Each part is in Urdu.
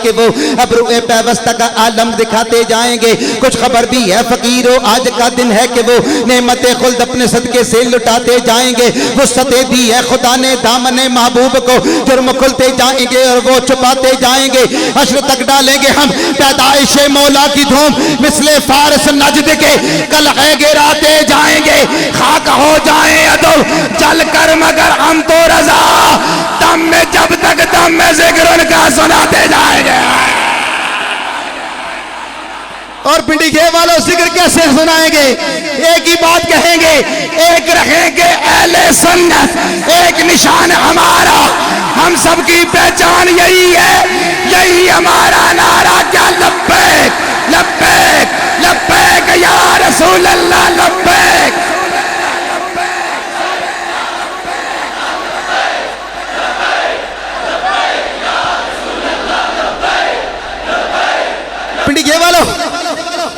کہ وہ ابرو پیوستہ کا عالم دکھاتے جائیں گے. کچھ خبر بھی ہے فقیروں آج کا دن ہے کہ وہ نعمت خلد اپنے صدقے سے لٹاتے جائیں گے. وسعتیں دی ہے خدا نے دامن محبوب کو, جرم کھلتے جائیں گے اور وہ چھپاتے جائیں گے. حشر تک ڈالیں گے ہم پیدائش مولا کی دھوم, مثل فارس نجد کے قلعے گراتے جائیں گے. خاک ہو جائیں ادو جل کر مگر ہم تو رضا, دم میں جب تک دم میں ذکر ان کا سناتے جائیں گے. اور پنڈی گھے والوں ذکر کیسے سنائیں گے؟ ایک ہی بات کہیں گے, ایک رہیں گے اہل سنت, ایک نشان ہمارا, ہم سب کی پہچان یہی ہے, یہی ہمارا نعرہ. کیا لبیک لبیک لبیک یا رسول اللہ لبیک. پنڈی گھے والوں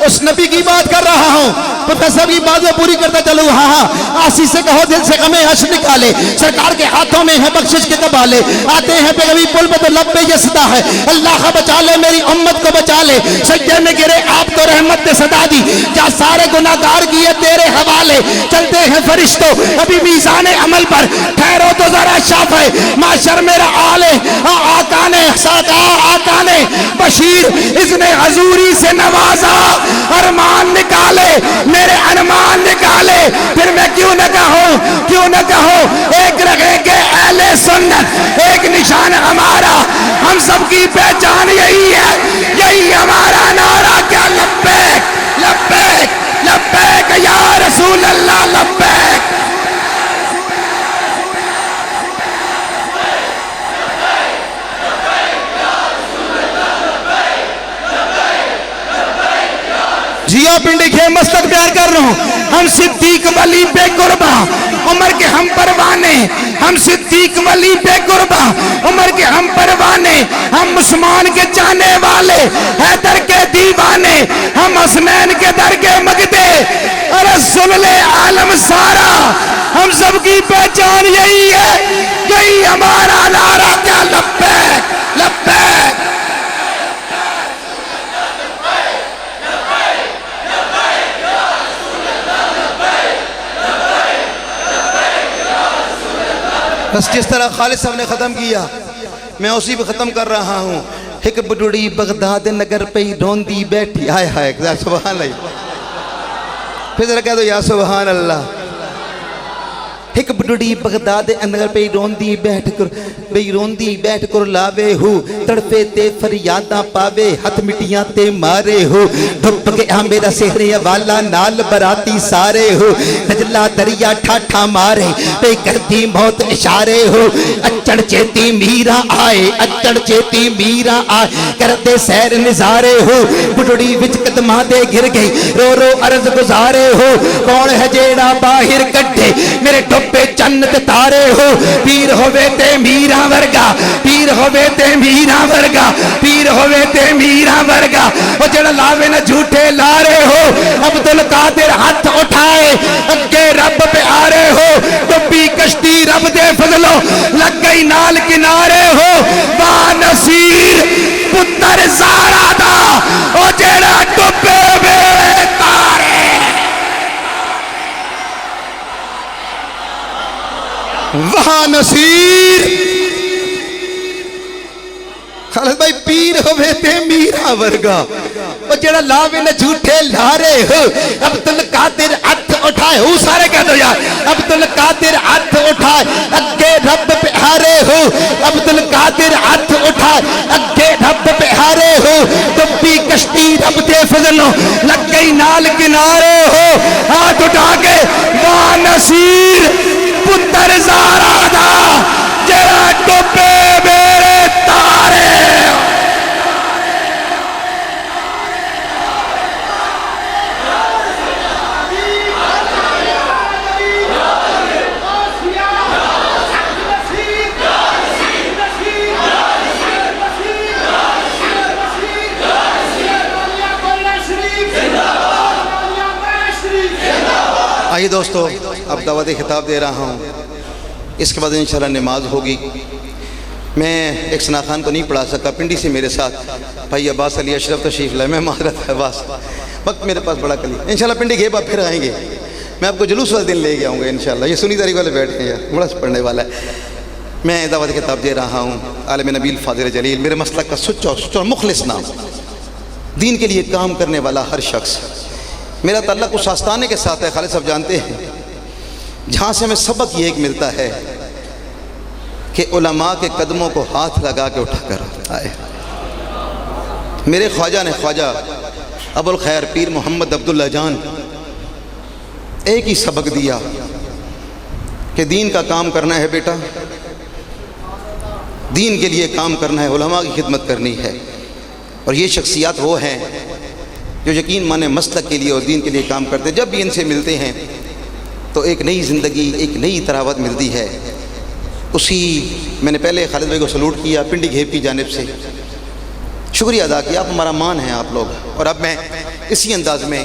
اس نبی کی بات کر رہا ہوں, پروفیسر کی بات میں پوری کرتا چلوں. ہاں آسی سے کہو دل سے غم عشق نکالے, سرکار کے ہاتھوں میں ہے بخشش کے کبالے. آتے ہیں پہ کبھی پل پہ تو لب پہ یہ صدا ہے, اللہ کا بچا لے میری امت کو بچا لے. سجدے میں گرے آپ تو رحمت نے صدا دی, جا سارے گناہگار کیے تیرے حوالے. چلتے ہیں فرشتوں ابھی میزان عمل پر, ٹھہرو تو ذرا شاف ہے معاشر میرا آلے. آقا نے آقا نے بشیر اذن حضوری سے نوازا, ارمان نکالے میرے ارمان نکالے. پھر میں کیوں نہ کہوں ایک رکھیں گے اہل سنت, ایک نشان ہمارا, ہم سب کی پہچان یہی ہے, یہی ہمارا نعرہ. کیا لبیک لبیک لبیک یا رسول اللہ لبیک. جیا پنڈی کے مستق پیار کر رہا ہوں. ہم صدیق ولی بے قربا عمر کے ہم پروانے, ہم صدیق ولی بے قربا عمر کے ہم پروانے, ہم عثمان کے چاہنے والے حیدر کے دیوانے, ہم حسنین کے در کے مگدے, رسول عالم سارا. ہم سب کی پہچان یہی ہے, یہی ہمارا نعرہ. کیا لبیک لبیک. بس جس طرح خالد صاحب نے ختم کیا میں اسی پہ ختم کر رہا ہوں. ایک بڑھڑی بغداد نگر پہ ہی ڈھوندی بیٹھی, ہائے ہائے سبحان اللہ. پھر ذرا کہہ دو یا سبحان اللہ. ایک بڑھڑی بغداد نگر پہ روندی بیٹھ کر لاوے ہو, تڑپے تے فریاداں پاوے, ہاتھ مٹیاں تے مارے ہو. ڈھپ کے میرا سہرے والا نال براتی سارے ہو, نجلا دریا ٹھاٹھا مارے پہ کردی موت اشارے ہو. اچڑ چیتی میرا آئے کردے سیر نظارے ہو. بڑھڑی وچ قدماں دے گر گئی رو رو عرض گزارے ہو. کون ہے جیڑا باہر کڈھے میرے پہ جنت تارے ہو. پیر ہوئے تے میرا ورگا, پیر ہوئے تے میرا ورگا, پیر ہوئے تے میرا ورگا. وہ جڑا لاوے نہ جھوٹے لارے ہو. عبدالقادر ہاتھ اٹھائے اگے رب پہ آرے ہو. ڈبی کشتی رب دے فضلو لگ گئی نال کنارے ہو. با نصیر پتر زارا دا وہ جڑا ڈبے میرے تارے. وہاں نصیر خالد بھائی پیر ہوئے تے میرا ورگا, وہ جڑا لاوے نہ جھوٹے لارے ہو. عبدالقادر ہاتھ اٹھائے ہو, سارے کہہ دو یار. عبدالقادر ہاتھ اٹھائے اگے رب پہ ہارے ہو. عبدالقادر ہاتھ اٹھائے اگے رب پہ ہارے ہو. ڈبی کشتی رب دے فضلوں لگ گئی نال کنارے ہو. ہاتھ اٹھا کے وہاں نصیر پتر زارا دا جڑا ڈبے میرے تارے. آئیے دوستو اب دعوت خطاب دے رہا ہوں, اس کے بعد انشاءاللہ نماز ہوگی. میں ایک ثنا خان کو نہیں پڑھا سکا، پنڈی سے میرے ساتھ بھائی عباس علی اشرف تشریف لائے، میں معذرت ہے عباس، وقت میرے پاس بڑا کلی، انشاءاللہ پنڈی کے بعد پھر آئیں گے، میں آپ کو جلوس والے دن لے کے آؤں گا انشاءاللہ۔ یہ سنی تاریخ والے بیٹھے ہیں یار، بڑا پڑھنے والا ہے۔ میں دعوت کتاب دے رہا ہوں، عالم نبیل فاضل جلیل، میرے مسلک کا سچا اور مخلص نام، دین کے لیے کام کرنے والا ہر شخص۔ میرا تعلق اس آستانے کے ساتھ ہے، خالد صاحب جانتے ہیں، جہاں سے ہمیں سبق یہ ایک ملتا ہے کہ علماء کے قدموں کو ہاتھ لگا کے اٹھا کر آئے۔ میرے خواجہ نے، خواجہ ابو الخیر پیر محمد عبداللہ جان، ایک ہی سبق دیا کہ دین کا کام کرنا ہے بیٹا، دین کے لیے کام کرنا ہے، علماء کی خدمت کرنی ہے۔ اور یہ شخصیات وہ ہیں جو یقین مانے مسلک کے لیے اور دین کے لیے کام کرتے ہیں۔ جب بھی ان سے ملتے ہیں تو ایک نئی زندگی، ایک نئی تراوت ملتی ہے۔ میں نے پہلے خالد بھائی کو سلوٹ کیا پنڈی گھیپ کی جانب سے، شکریہ ادا کیا، آپ ہمارا مان ہیں آپ لوگ۔ اور اب میں اسی انداز میں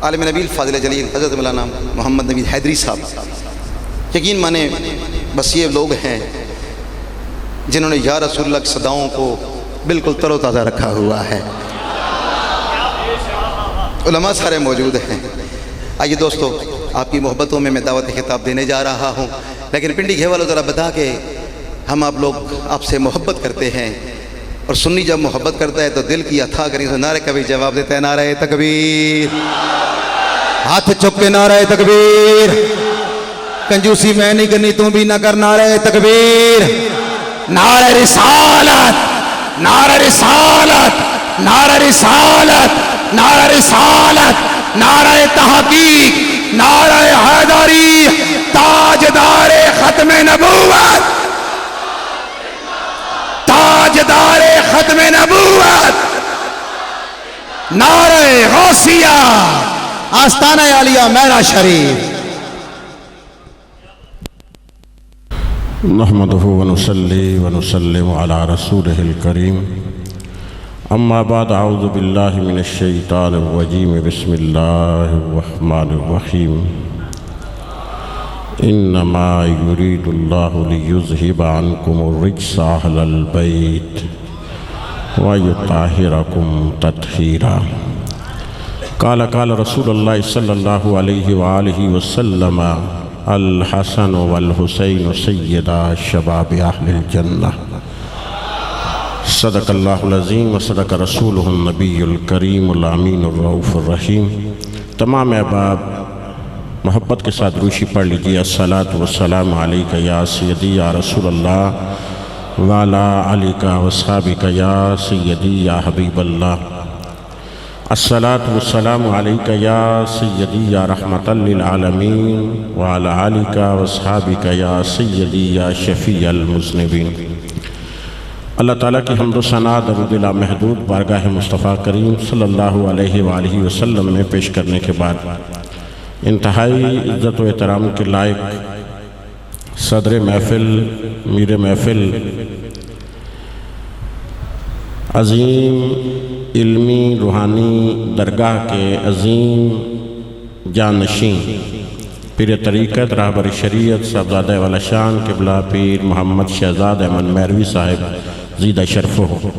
عالم نبیل فاضل جلیل حضرت مولانا محمد نوید حیدری صاحب، یقین مانے بس یہ لوگ ہیں جنہوں نے یا رسول اللہ کی صداؤں کو بالکل تر و تازہ رکھا ہوا ہے۔ علماء سارے موجود ہیں۔ آئیے دوستو، آپ کی محبتوں میں دعوت خطاب دینے جا رہا ہوں، لیکن پنڈی گھے والوں ذرا بتا کے ہم آپ لوگ آپ سے محبت کرتے ہیں، اور سنی جب محبت کرتا ہے تو دل کی عطا کریں تو نعرہ کبھی جواب دیتا ہے، نعرہ تکبیر، ہاتھ چک کے نعرہ تکبیر، کنجوسی میں نہیں کرنی، تم بھی نہ کر، نعرہ تکبیر، نعرہ رسالت، نعرہ رسالت، نعرہ رسالت، نعرہ رسالت، نعرہ تحقیق، نعرہ حیدری، تاجدار ختم نبوت، تاجدار ختم نبوت، نعرہ غوثیہ، آستانہ عالیہ میرا شریف۔ نحمده ونصلي ونسلم على رسوله الكريم، اما بعد، اعوذ باللہ من الشیطان الرجیم، بسم اللہ الرحمن الرحیم، انما یرید اللہ لیذہب عنکم الرجس اہل البیت ویطہرکم تطہیرا۔ قال قال رسول اللہ صلی اللہ علیہ وآلہ وسلم، الحسن والحسین سیدا شباب اہل الجنہ۔ صدق اللہ العظیم و صدق رسولہ النبی الکریم الامین الرؤوف الرحیم۔ تمام احباب محبت کے ساتھ روشی پڑھ لیجیے، الصلاۃ والسلام علیک یا سیدی یا رسول اللہ وعلی آلک واصحابک یا سیدی یا حبیب اللہ۔ الصلاۃ والسلام علیک یا سیدی یا رحمۃ للعالمین وعلی آلک واصحابک یا سیدی یا شفیع المذنبین۔ اللہ تعالیٰ کی حمد و ثنا درود لامحدود بارگاہ مصطفیٰ کریم صلی اللہ علیہ وآلہ وسلم میں پیش کرنے کے بعد، انتہائی عزت و احترام کے لائق صدر محفل، میر محفل، عظیم علمی روحانی درگاہ کے عظیم جانشین، پیر طریقت راہبر شریعت صاحبزادہ والا شان قبلہ پیر محمد شہزاد احمد مہروی صاحب زیدہ شرف ہو،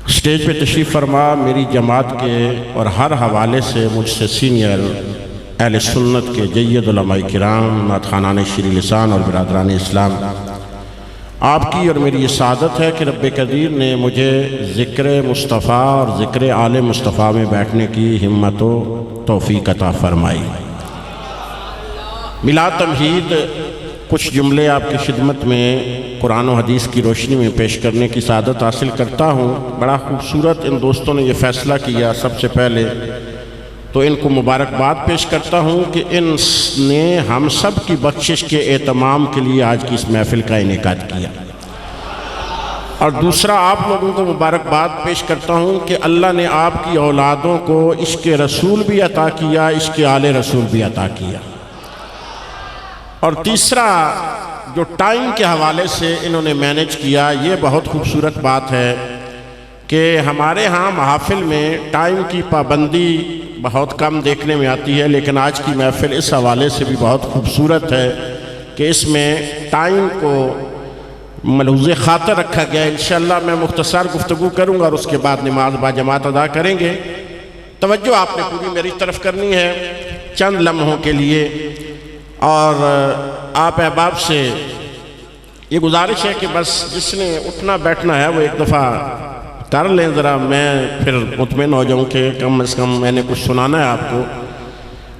اسٹیج پہ تشریف فرما، میری جماعت کے اور ہر حوالے سے مجھ سے سینئر اہل سنت کے جید علماء کرام، نعت خوانان شیریں لسان اور برادران اسلام، آپ کی اور میری یہ سعادت ہے کہ رب قدیر نے مجھے ذکر مصطفیٰ اور ذکر آل مصطفیٰ میں بیٹھنے کی ہمت و توفیق عطا فرمائی۔ میلاد تمہید کچھ جملے آپ کی خدمت میں قرآن و حدیث کی روشنی میں پیش کرنے کی سعادت حاصل کرتا ہوں۔ بڑا خوبصورت ان دوستوں نے یہ فیصلہ کیا، سب سے پہلے تو ان کو مبارکباد پیش کرتا ہوں کہ ان نے ہم سب کی بخشش کے اہتمام کے لیے آج کی اس محفل کا انعقاد کیا، اور دوسرا آپ لوگوں کو مبارکباد پیش کرتا ہوں کہ اللہ نے آپ کی اولادوں کو عشق رسول بھی عطا کیا، عشق آل رسول بھی عطا کیا، اور تیسرا جو ٹائم کے حوالے سے انہوں نے مینیج کیا، یہ بہت خوبصورت بات ہے کہ ہمارے ہاں محافل میں ٹائم کی پابندی بہت کم دیکھنے میں آتی ہے، لیکن آج کی محفل اس حوالے سے بھی بہت خوبصورت ہے کہ اس میں ٹائم کو ملحوظ خاطر رکھا گیا. انشاءاللہ میں مختصر گفتگو کروں گا اور اس کے بعد نماز با جماعت ادا کریں گے. توجہ آپ نے پوری میری طرف کرنی ہے چند لمحوں کے لیے، اور آپ احباب سے یہ گزارش ہے کہ بس جس نے اٹھنا بیٹھنا ہے وہ ایک دفعہ کر لیں ذرا، میں پھر مطمئن ہو جاؤں کہ کم از کم میں نے کچھ سنانا ہے آپ کو.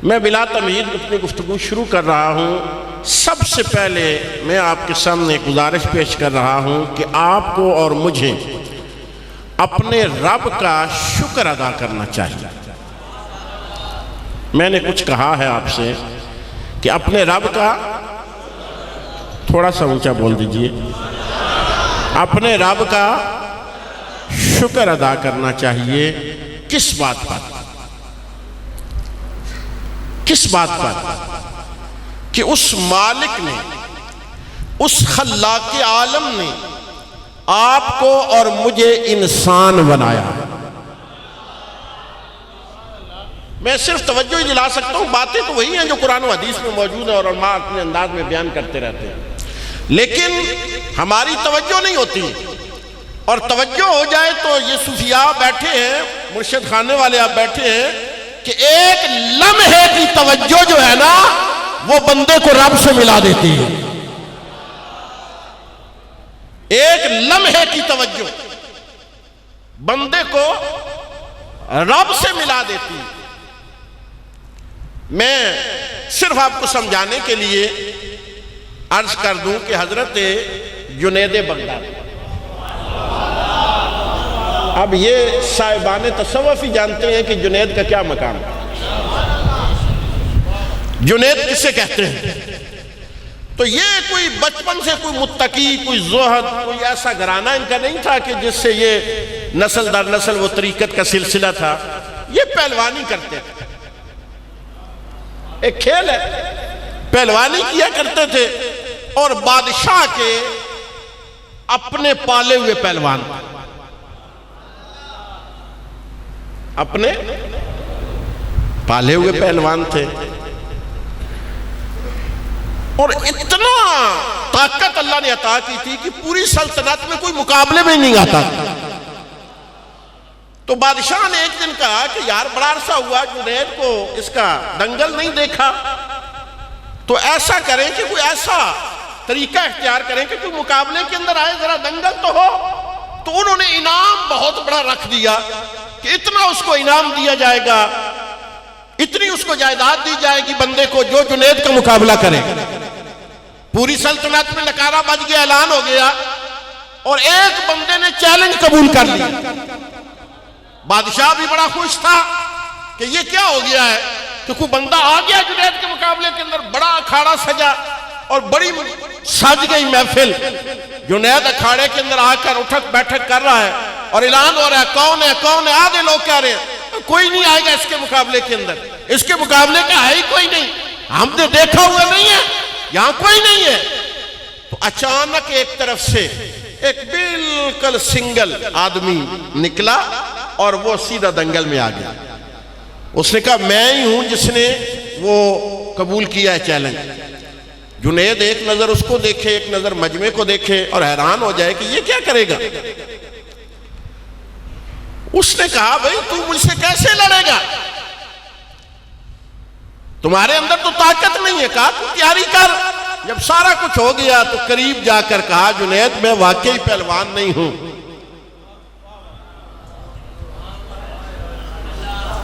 میں بلا تمہید اپنی گفتگو شروع کر رہا ہوں. سب سے پہلے میں آپ کے سامنے ایک گزارش پیش کر رہا ہوں کہ آپ کو اور مجھے اپنے رب کا شکر ادا کرنا چاہیے. میں نے کچھ کہا ہے آپ سے کہ اپنے رب کا، تھوڑا سا اونچا بول دیجئے، اپنے رب کا شکر ادا کرنا چاہیے. کس بات پر؟ کس بات پر؟ کہ اس مالک نے، اس خلاق عالم نے آپ کو اور مجھے انسان بنایا. میں صرف توجہ ہی دلا سکتا ہوں، باتیں تو وہی ہیں جو قرآن و حدیث میں موجود ہیں اور علماء اپنے انداز میں بیان کرتے رہتے ہیں، لیکن ہماری توجہ نہیں ہوتی. اور توجہ ہو جائے تو یہ صوفیاء بیٹھے ہیں، مرشد خانے والے آپ بیٹھے ہیں، کہ ایک لمحے کی توجہ جو ہے نا وہ بندے کو رب سے ملا دیتی ہے. ایک لمحے کی توجہ بندے کو رب سے ملا دیتی ہے. میں صرف آپ کو سمجھانے کے لیے عرض کر دوں کہ حضرت جنید بغدادی، اب یہ صاحبان تصوف ہی جانتے ہیں کہ جنید کا کیا مقام ہے. جنید کسے کہتے ہیں؟ تو یہ کوئی بچپن سے کوئی متقی، کوئی زہد، کوئی ایسا گھرانہ ان کا نہیں تھا کہ جس سے یہ نسل در نسل وہ طریقت کا سلسلہ تھا. یہ پہلوانی کرتے تھے، ایک کھیل ہے، پہلوانی کیا کرتے تھے. اور بادشاہ کے اپنے پالے ہوئے پہلوان، اپنے پالے ہوئے پہلوان تھے. اور اتنا طاقت اللہ نے عطا کی تھی کہ پوری سلطنت میں کوئی مقابلے میں نہیں آتا. تو بادشاہ نے ایک دن کہا کہ یار بڑا عرصہ ہوا جنید کو اس کا دنگل نہیں دیکھا، تو ایسا کریں کہ کوئی ایسا طریقہ اختیار کریں کہ کوئی مقابلے کے اندر آئے، ذرا دنگل تو ہو. تو انہوں نے انعام بہت بڑا رکھ دیا کہ اتنا اس کو انعام دیا جائے گا، اتنی اس کو جائیداد دی جائے گی بندے کو جو جنید کا مقابلہ کرے. پوری سلطنت میں نکارہ بج گیا، اعلان ہو گیا، اور ایک بندے نے چیلنج قبول کر لیا. بادشاہ بھی بڑا خوش تھا کہ یہ کیا ہو گیا ہے کہ کوئی بندہ آ گیا جنید کے مقابلے کے اندر. بڑا اکھاڑا سجا اور بڑی سج گئی محفل. جنید اکھاڑے کے اندر آ کر اٹھک بیٹھک کر رہا ہے اور اعلان ہو رہا ہے کون ہے کون ہے. آدھے لوگ کہہ رہے ہیں کوئی نہیں آئے گا اس کے مقابلے کے اندر، اس کے مقابلے کا ہے ہی کوئی نہیں، ہم نے دیکھا ہوا نہیں ہے، یہاں کوئی نہیں ہے. تو اچانک ایک طرف سے ایک بالکل سنگل آدمی نکلا اور وہ سیدھا دنگل میں آ گیا. اس نے کہا میں ہی ہوں جس نے وہ قبول کیا ہے چیلنج. جنید ایک نظر اس کو دیکھے، ایک نظر مجمع کو دیکھے اور حیران ہو جائے کہ یہ کیا کرے گا. اس نے کہا بھائی تو مجھ سے کیسے لڑے گا، تمہارے اندر تو طاقت نہیں ہے. کہا تو تیاری کر. جب سارا کچھ ہو گیا تو قریب جا کر کہا جنید میں واقعی پہلوان نہیں ہوں،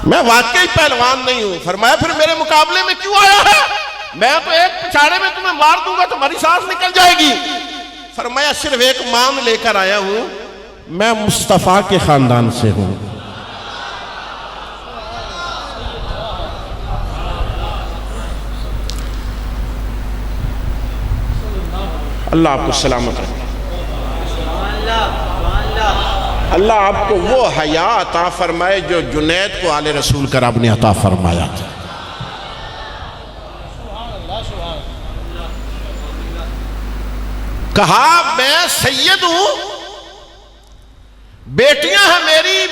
میں واقعی پہلوان نہیں ہوں. فرمایا پھر میرے مقابلے میں کیوں آیا ہے؟ میں تو ایک پچھاڑے میں تمہیں مار دوں گا تمہاری سانس نکل جائے گی. فرمایا صرف ایک مان لے کر آیا ہوں، میں مصطفیٰ کے خاندان سے ہوں. اللہ آپ کو سلامت رکھے. اللہ آپ کو وہ حیا عطا فرمائے جو جنید کو آل رسول کا رب نے عطا فرمایا تھا. کہا میں سید ہوں، بیٹیاں ہیں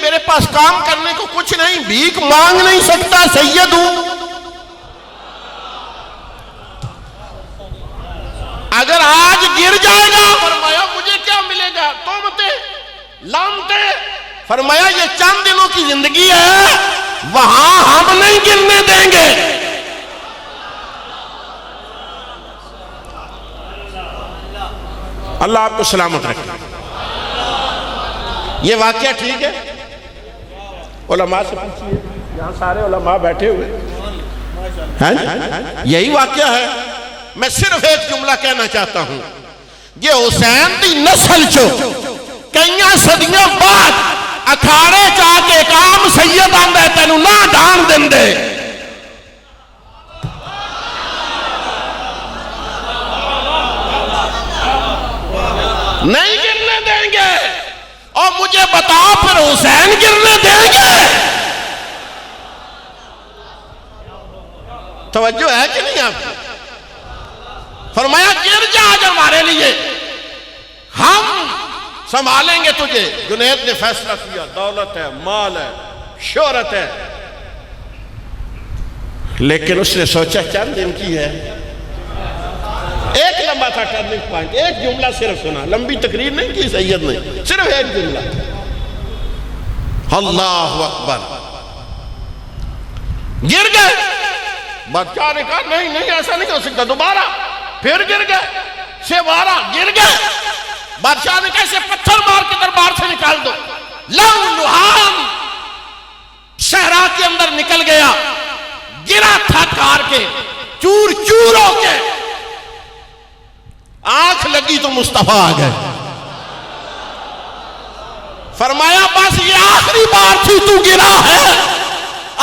میرے پاس کام کرنے کو کچھ نہیں، بھیک مانگ نہیں سکتا، سید ہوں. اگر آج گر جائے گا فرمایا لامتے فرمایا یہ چند دنوں کی زندگی ہے، وہاں ہم نہیں گرنے دیں گے. اللہ آپ کو سلامت رکھے. یہ واقعہ ٹھیک ہے؟ علماء سے پوچھئے، یہاں سارے علماء بیٹھے ہوئے ہیں، یہی واقعہ ہے. میں صرف ایک جملہ کہنا چاہتا ہوں، یہ حسین دی نسل چو کئیاں صدیاں بعد اکھاڑے جا کے ایک عام سید آندہ ہے تینوں نہ ڈھان دن دے. نہیں گرنے دیں گے. اور مجھے بتا پھر حسین گرنے دیں گے؟ توجہ ہے کہ نہیں آپ؟ فرمایا گر جا اگر ہمارے لیے، ہم سنبھالیں گے تجھے. جنید نے فیصلہ کیا، دولت ہے، مال ہے، شہرت ہے، لیکن اس نے سوچا چند دن کی ہے. ایک لمبا تھا ٹرننگ پوائنٹ، ایک جملہ صرف سنا، لمبی تقریر نہیں کی سید نے، صرف ایک جملہ، اللہ اکبر. گر گئے. بادشاہ نے کہا نہیں ایسا نہیں ہو سکتا. دوبارہ پھر گر گئے، دوبارہ گر گئے. بادشاہ نے کہا اسے پتھر مار کے دربار سے نکال دو. لو لوہان صحرا کے اندر نکل گیا، گرا تھا کار کے، چور چور ہو کے. آنکھ لگی تو مصطفیٰ آ گئے. فرمایا بس یہ آخری بار تھی تو گرا ہے،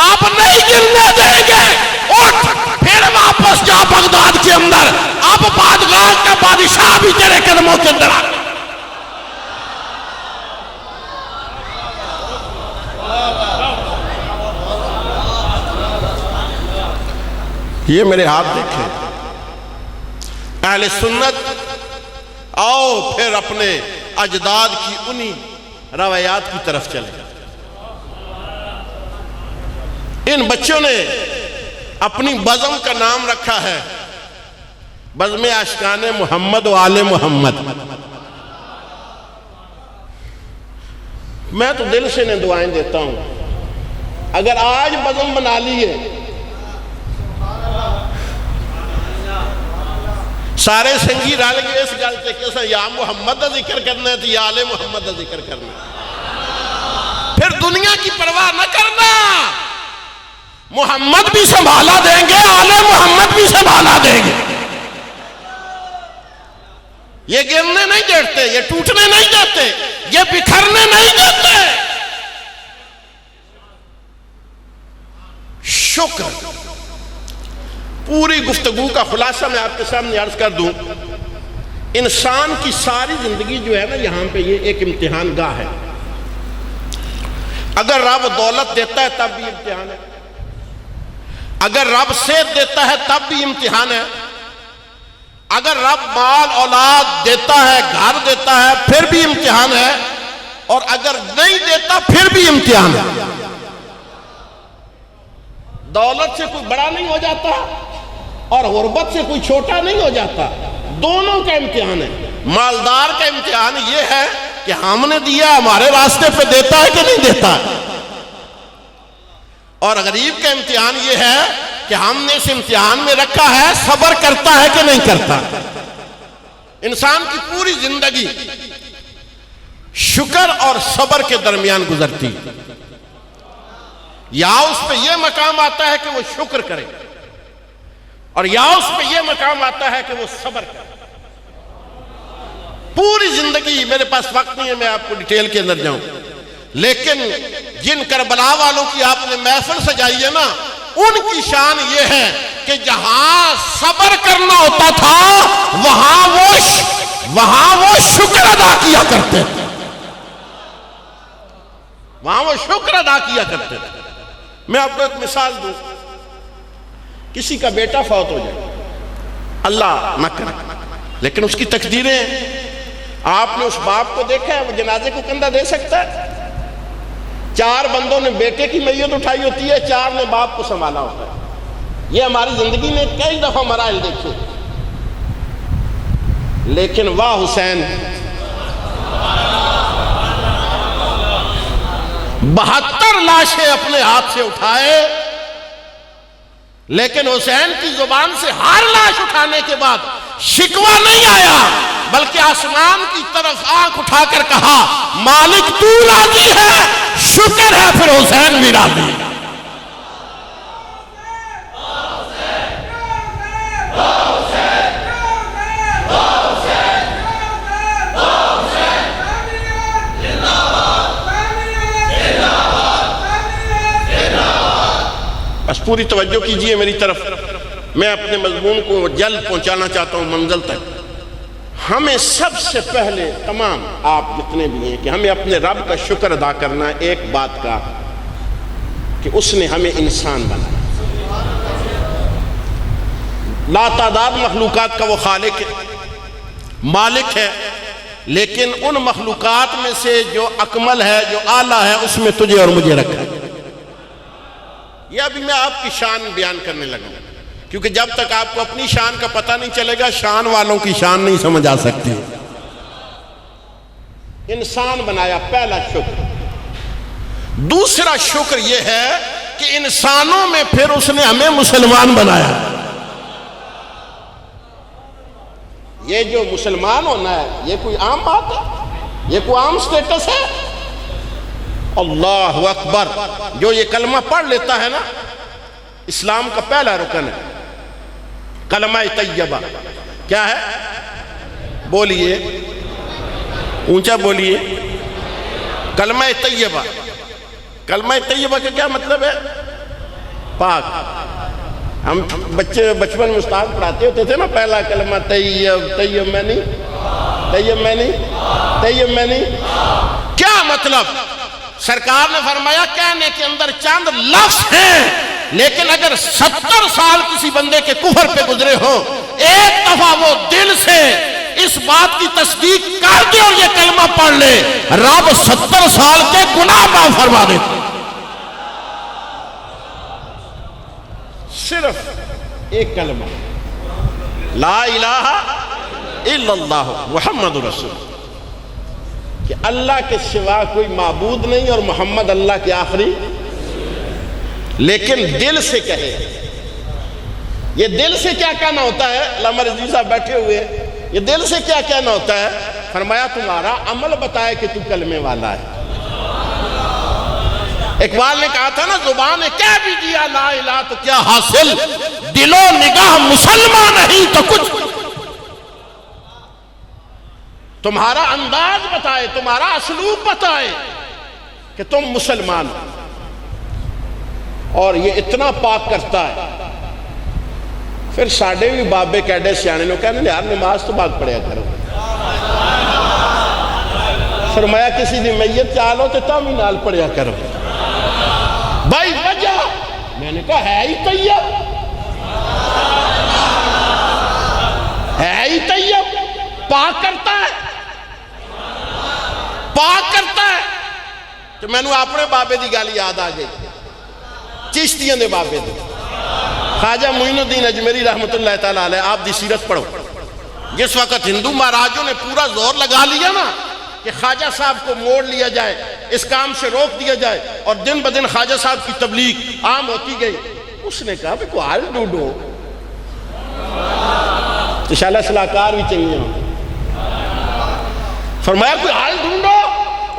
آپ نہیں گرنے دیں گے. اٹھ پھر واپس جا بغداد کے اندر، اب بادگاہ کا بادشاہ بھی تیرے قدموں کے اندر آ گئے. یہ میرے ہاتھ دیکھیں. اہل سنت آؤ پھر اپنے اجداد کی انہی روایات کی طرف چلیں. ان بچوں نے اپنی بزم کا نام رکھا ہے بزم عاشقان محمد و آل محمد. میں تو دل سے انہیں دعائیں دیتا ہوں، اگر آج بزم بنا لیے، سارے سنگی رل گئے اس گل سے کہ یا محمد دا ذکر کرنا ہے تو یا آل محمد دا ذکر کرنا ہے. پھر دنیا کی پرواہ نہ کرنا، محمد بھی سنبھالا دیں گے، آل محمد بھی سنبھالا دیں گے. یہ گرنے نہیں دیتے، یہ ٹوٹنے نہیں دیتے، یہ بکھرنے نہیں دیتے. شکر. پوری گفتگو کا خلاصہ میں آپ کے سامنے عرض کر دوں. انسان کی ساری زندگی جو ہے نا یہاں پہ یہ ایک امتحان گاہ ہے. اگر رب دولت دیتا ہے تب بھی امتحان ہے، اگر رب صحت دیتا ہے تب بھی امتحان ہے، اگر رب مال اولاد دیتا ہے، گھر دیتا ہے، پھر بھی امتحان ہے، اور اگر نہیں دیتا پھر بھی امتحان ہے. دولت سے کوئی بڑا نہیں ہو جاتا اور غربت سے کوئی چھوٹا نہیں ہو جاتا، دونوں کا امتحان ہے. مالدار کا امتحان یہ ہے کہ ہم نے دیا، ہمارے راستے پہ دیتا ہے کہ نہیں دیتا، اور غریب کا امتحان یہ ہے کہ ہم نے اس امتحان میں رکھا ہے، صبر کرتا ہے کہ نہیں کرتا. انسان کی پوری زندگی شکر اور صبر کے درمیان گزرتی. یا اس پہ یہ مقام آتا ہے کہ وہ شکر کرے، اور یا اس پہ یہ مقام آتا ہے کہ وہ صبر کرے. پوری زندگی، میرے پاس وقت نہیں ہے میں آپ کو ڈیٹیل کے اندر جاؤں، لیکن جن کربلا والوں کی آپ نے محفل سجائی ہے نا، ان کی شان یہ ہے کہ جہاں صبر کرنا ہوتا تھا وہاں وہ شکر ادا کیا کرتے تھے، وہاں وہ شکر ادا کیا کرتے تھے. میں آپ کو ایک مثال دوں. کسی کا بیٹا فوت ہو جائے، اللہ نہ کرے، لیکن اس کی تقدیریں، آپ نے اس باپ کو دیکھا ہے وہ جنازے کو کندھا دے سکتا ہے؟ 4 بندوں نے بیٹے کی میت اٹھائی ہوتی ہے، 4 نے باپ کو سنبھالا ہوتا ہے. یہ ہماری زندگی نے کئی دفعہ مراحل دیکھے. لیکن واہ حسین، 72 لاشیں اپنے ہاتھ سے اٹھائے، لیکن حسین کی زبان سے ہر لاش اٹھانے کے بعد شکوہ نہیں آیا، بلکہ آسمان کی طرف آنکھ اٹھا کر کہا مالک تو راضی ہے، شکر ہے پھر حسین بھی راضی ہے۔ بس پوری توجہ کیجئے میری طرف، میں اپنے مضمون کو جلد پہنچانا چاہتا ہوں منزل تک۔ ہمیں سب سے پہلے تمام آپ جتنے بھی ہیں کہ ہمیں اپنے رب کا شکر ادا کرنا ہے ایک بات کا کہ اس نے ہمیں انسان بنایا۔ لا تعداد مخلوقات کا وہ خالق ہے، مالک ہے، لیکن ان مخلوقات میں سے جو اکمل ہے، جو اعلیٰ ہے، اس میں تجھے اور مجھے رکھا ہے۔ یہ ابھی میں آپ کی شان بیان کرنے لگا ہوں، کیونکہ جب تک آپ کو اپنی شان کا پتہ نہیں چلے گا شان والوں کی شان نہیں سمجھ آ سکتی۔ انسان بنایا، پہلا شکر۔ دوسرا شکر یہ ہے کہ انسانوں میں پھر اس نے ہمیں مسلمان بنایا۔ یہ جو مسلمان ہونا ہے یہ کوئی عام بات ہے، یہ کوئی عام سٹیٹس ہے؟ اللہ اکبر، جو یہ کلمہ پڑھ لیتا ہے نا، اسلام کا پہلا رکن ہے کلمہ طیبہ۔ کیا ہے؟ بولیے، اونچا بولیے، کلمہ طیبہ۔ کلمہ طیبہ کا کیا مطلب ہے؟ پاک۔ ہم بچپن میں استاد پڑھاتے ہوتے تھے نا، پہلا کلمہ طیب، طیب میں نہیں، طیب میں نہیں، طیب میں نہیں۔ کیا مطلب؟ سرکار نے فرمایا کہنے کے اندر چند لفظ ہیں، لیکن اگر 70 سال کسی بندے کے کفر پہ گزرے ہوں، ایک دفعہ وہ دل سے اس بات کی تصدیق کر دے اور یہ کلمہ پڑھ لے، رب 70 سال کے گناہ معاف فرما دیتا۔ صرف ایک کلمہ، لا الہ الا اللہ محمد رسول، کہ اللہ کے سوا کوئی معبود نہیں اور محمد اللہ کے آخری، لیکن دل سے کہے۔ یہ دل سے کیا کہنا ہوتا ہے؟ علامہ رضوی صاحب بیٹھے ہوئے ہیں، یہ دل سے کیا کہنا ہوتا ہے؟ فرمایا تمہارا عمل بتائے کہ تو کلمے والا ہے۔ اقبال نے کہا تھا نا، زبان نے کہہ بھی دیا لا الہ تو کیا حاصل، دل و نگاہ مسلمان نہیں تو کچھ۔ تمہارا انداز بتائے، تمہارا اسلوب بتائے کہ تم مسلمان ہو۔ اور یہ اتنا پاک کرتا ہے، پھر ساڑھے بھی بابے کیڈے سیانے نے کہنے یار نماز تو پاک پڑھیا کرو۔ فرمایا کسی دی میت چالو تو تم ہی نال پڑھیا کرو۔ بھائی وجہ، میں نے کہا ہے ہی طیب، ہے ہی طیب، پاک کرتا ہے، پاک کرتا ہے۔ تو میں نے اپنے بابے دی گل یاد آ گئی، چشتیاں دے بابے دی، خواجہ معین الدین اجمیری رحمت اللہ تعالیٰ علیہ۔ آپ دی سیرت پڑھو، جس وقت ہندو مہاراجوں نے پورا زور لگا لیا نا کہ خواجہ صاحب کو موڑ لیا جائے، اس کام سے روک دیا جائے، اور دن بدن خواجہ صاحب کی تبلیغ عام ہوتی گئی، اس نے کہا کوئی حال ڈھونڈو، تو شاء اللہ صلاحکار بھی چاہیے۔ فرمایا کوئی حال ڈھونڈو۔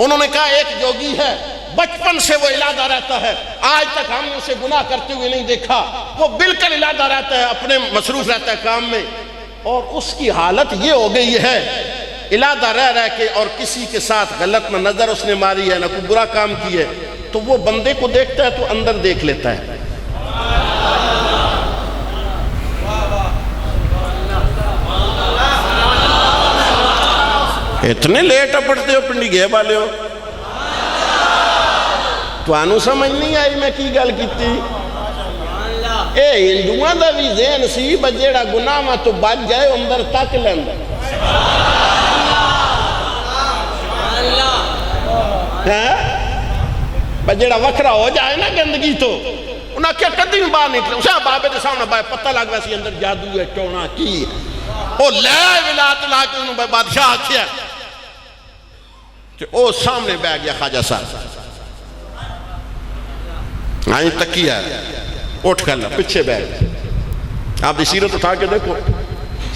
انہوں نے کہا ایک جوگی ہے، بچپن سے وہ علادہ رہتا ہے، آج تک ہم نے اسے گناہ کرتے ہوئے نہیں دیکھا، وہ بالکل علادہ رہتا ہے، اپنے مصروف رہتا ہے کام میں، اور اس کی حالت یہ ہو گئی ہے علادہ رہ کے، اور کسی کے ساتھ غلط نہ نظر اس نے ماری ہے نہ کوئی برا کام کی ہے، تو وہ بندے کو دیکھتا ہے تو اندر دیکھ لیتا ہے۔ اتنے لیٹ پڑھتے ہو پنڈی گئے والے ہو، تو آنو سمجھ نہیں آئی میں کی گل کیتی۔ اے ہندوان دا بھی ذہن سی بجیڑا گناہ میں تو بچ جائے اندر تک لیندہ، بجیڑا وکھرا ہو جائے نا گندگی تو انہاں کیا کدی میں باہر نکلے، اسے بابے دے سامنے بھائی پتہ لگ ویسی اندر جادو ہے ٹونا کی ہے، وہ لے آئے ولایت لا کے انہوں بادشاہ آکھیا کہ او سامنے بیٹھ گیا خواجہ صاحب، آئیں تکیہ اٹھ کر پچھے بیٹھ. آپ دی سیرت اٹھا کے دیکھو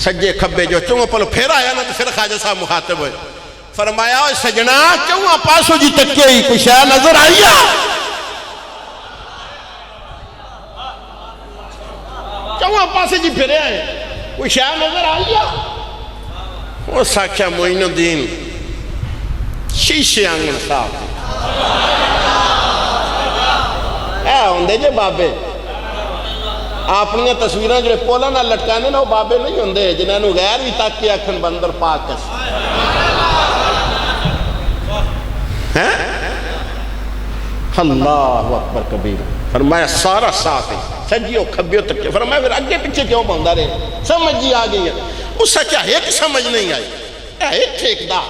سجے کھبے جو چونگا پلو پھر آیا نا تو پھر خواجہ صاحب مخاطب ہوئے فرمایا سجنا چونگا پاسو جی تکیہ ہی کوئی شاہ نظر آئیا چونگا پاسے جی پھرے آئے کوئی شاہ نظر آئیا. وہ ساکھیا معین الدین شیشے آنگن صاحب اے ہوندے جے بابے اپنی تصویریں جو پولا نہ لٹکانے نہ وہ بابے نہیں ہوندے جنہاں نو غیر بھی تک کے اکھن بندر پاک کس اللہ اکبر کبیر. فرمایا سارا ساتھ ہے سجیو کھبیو تک کے. فرمایا پھر اگے پیچھے کیوں بندہ رہے سمجھ جی آ گئی ہے. اس سچا ایک سمجھ نہیں آئی ایک ٹھیکدار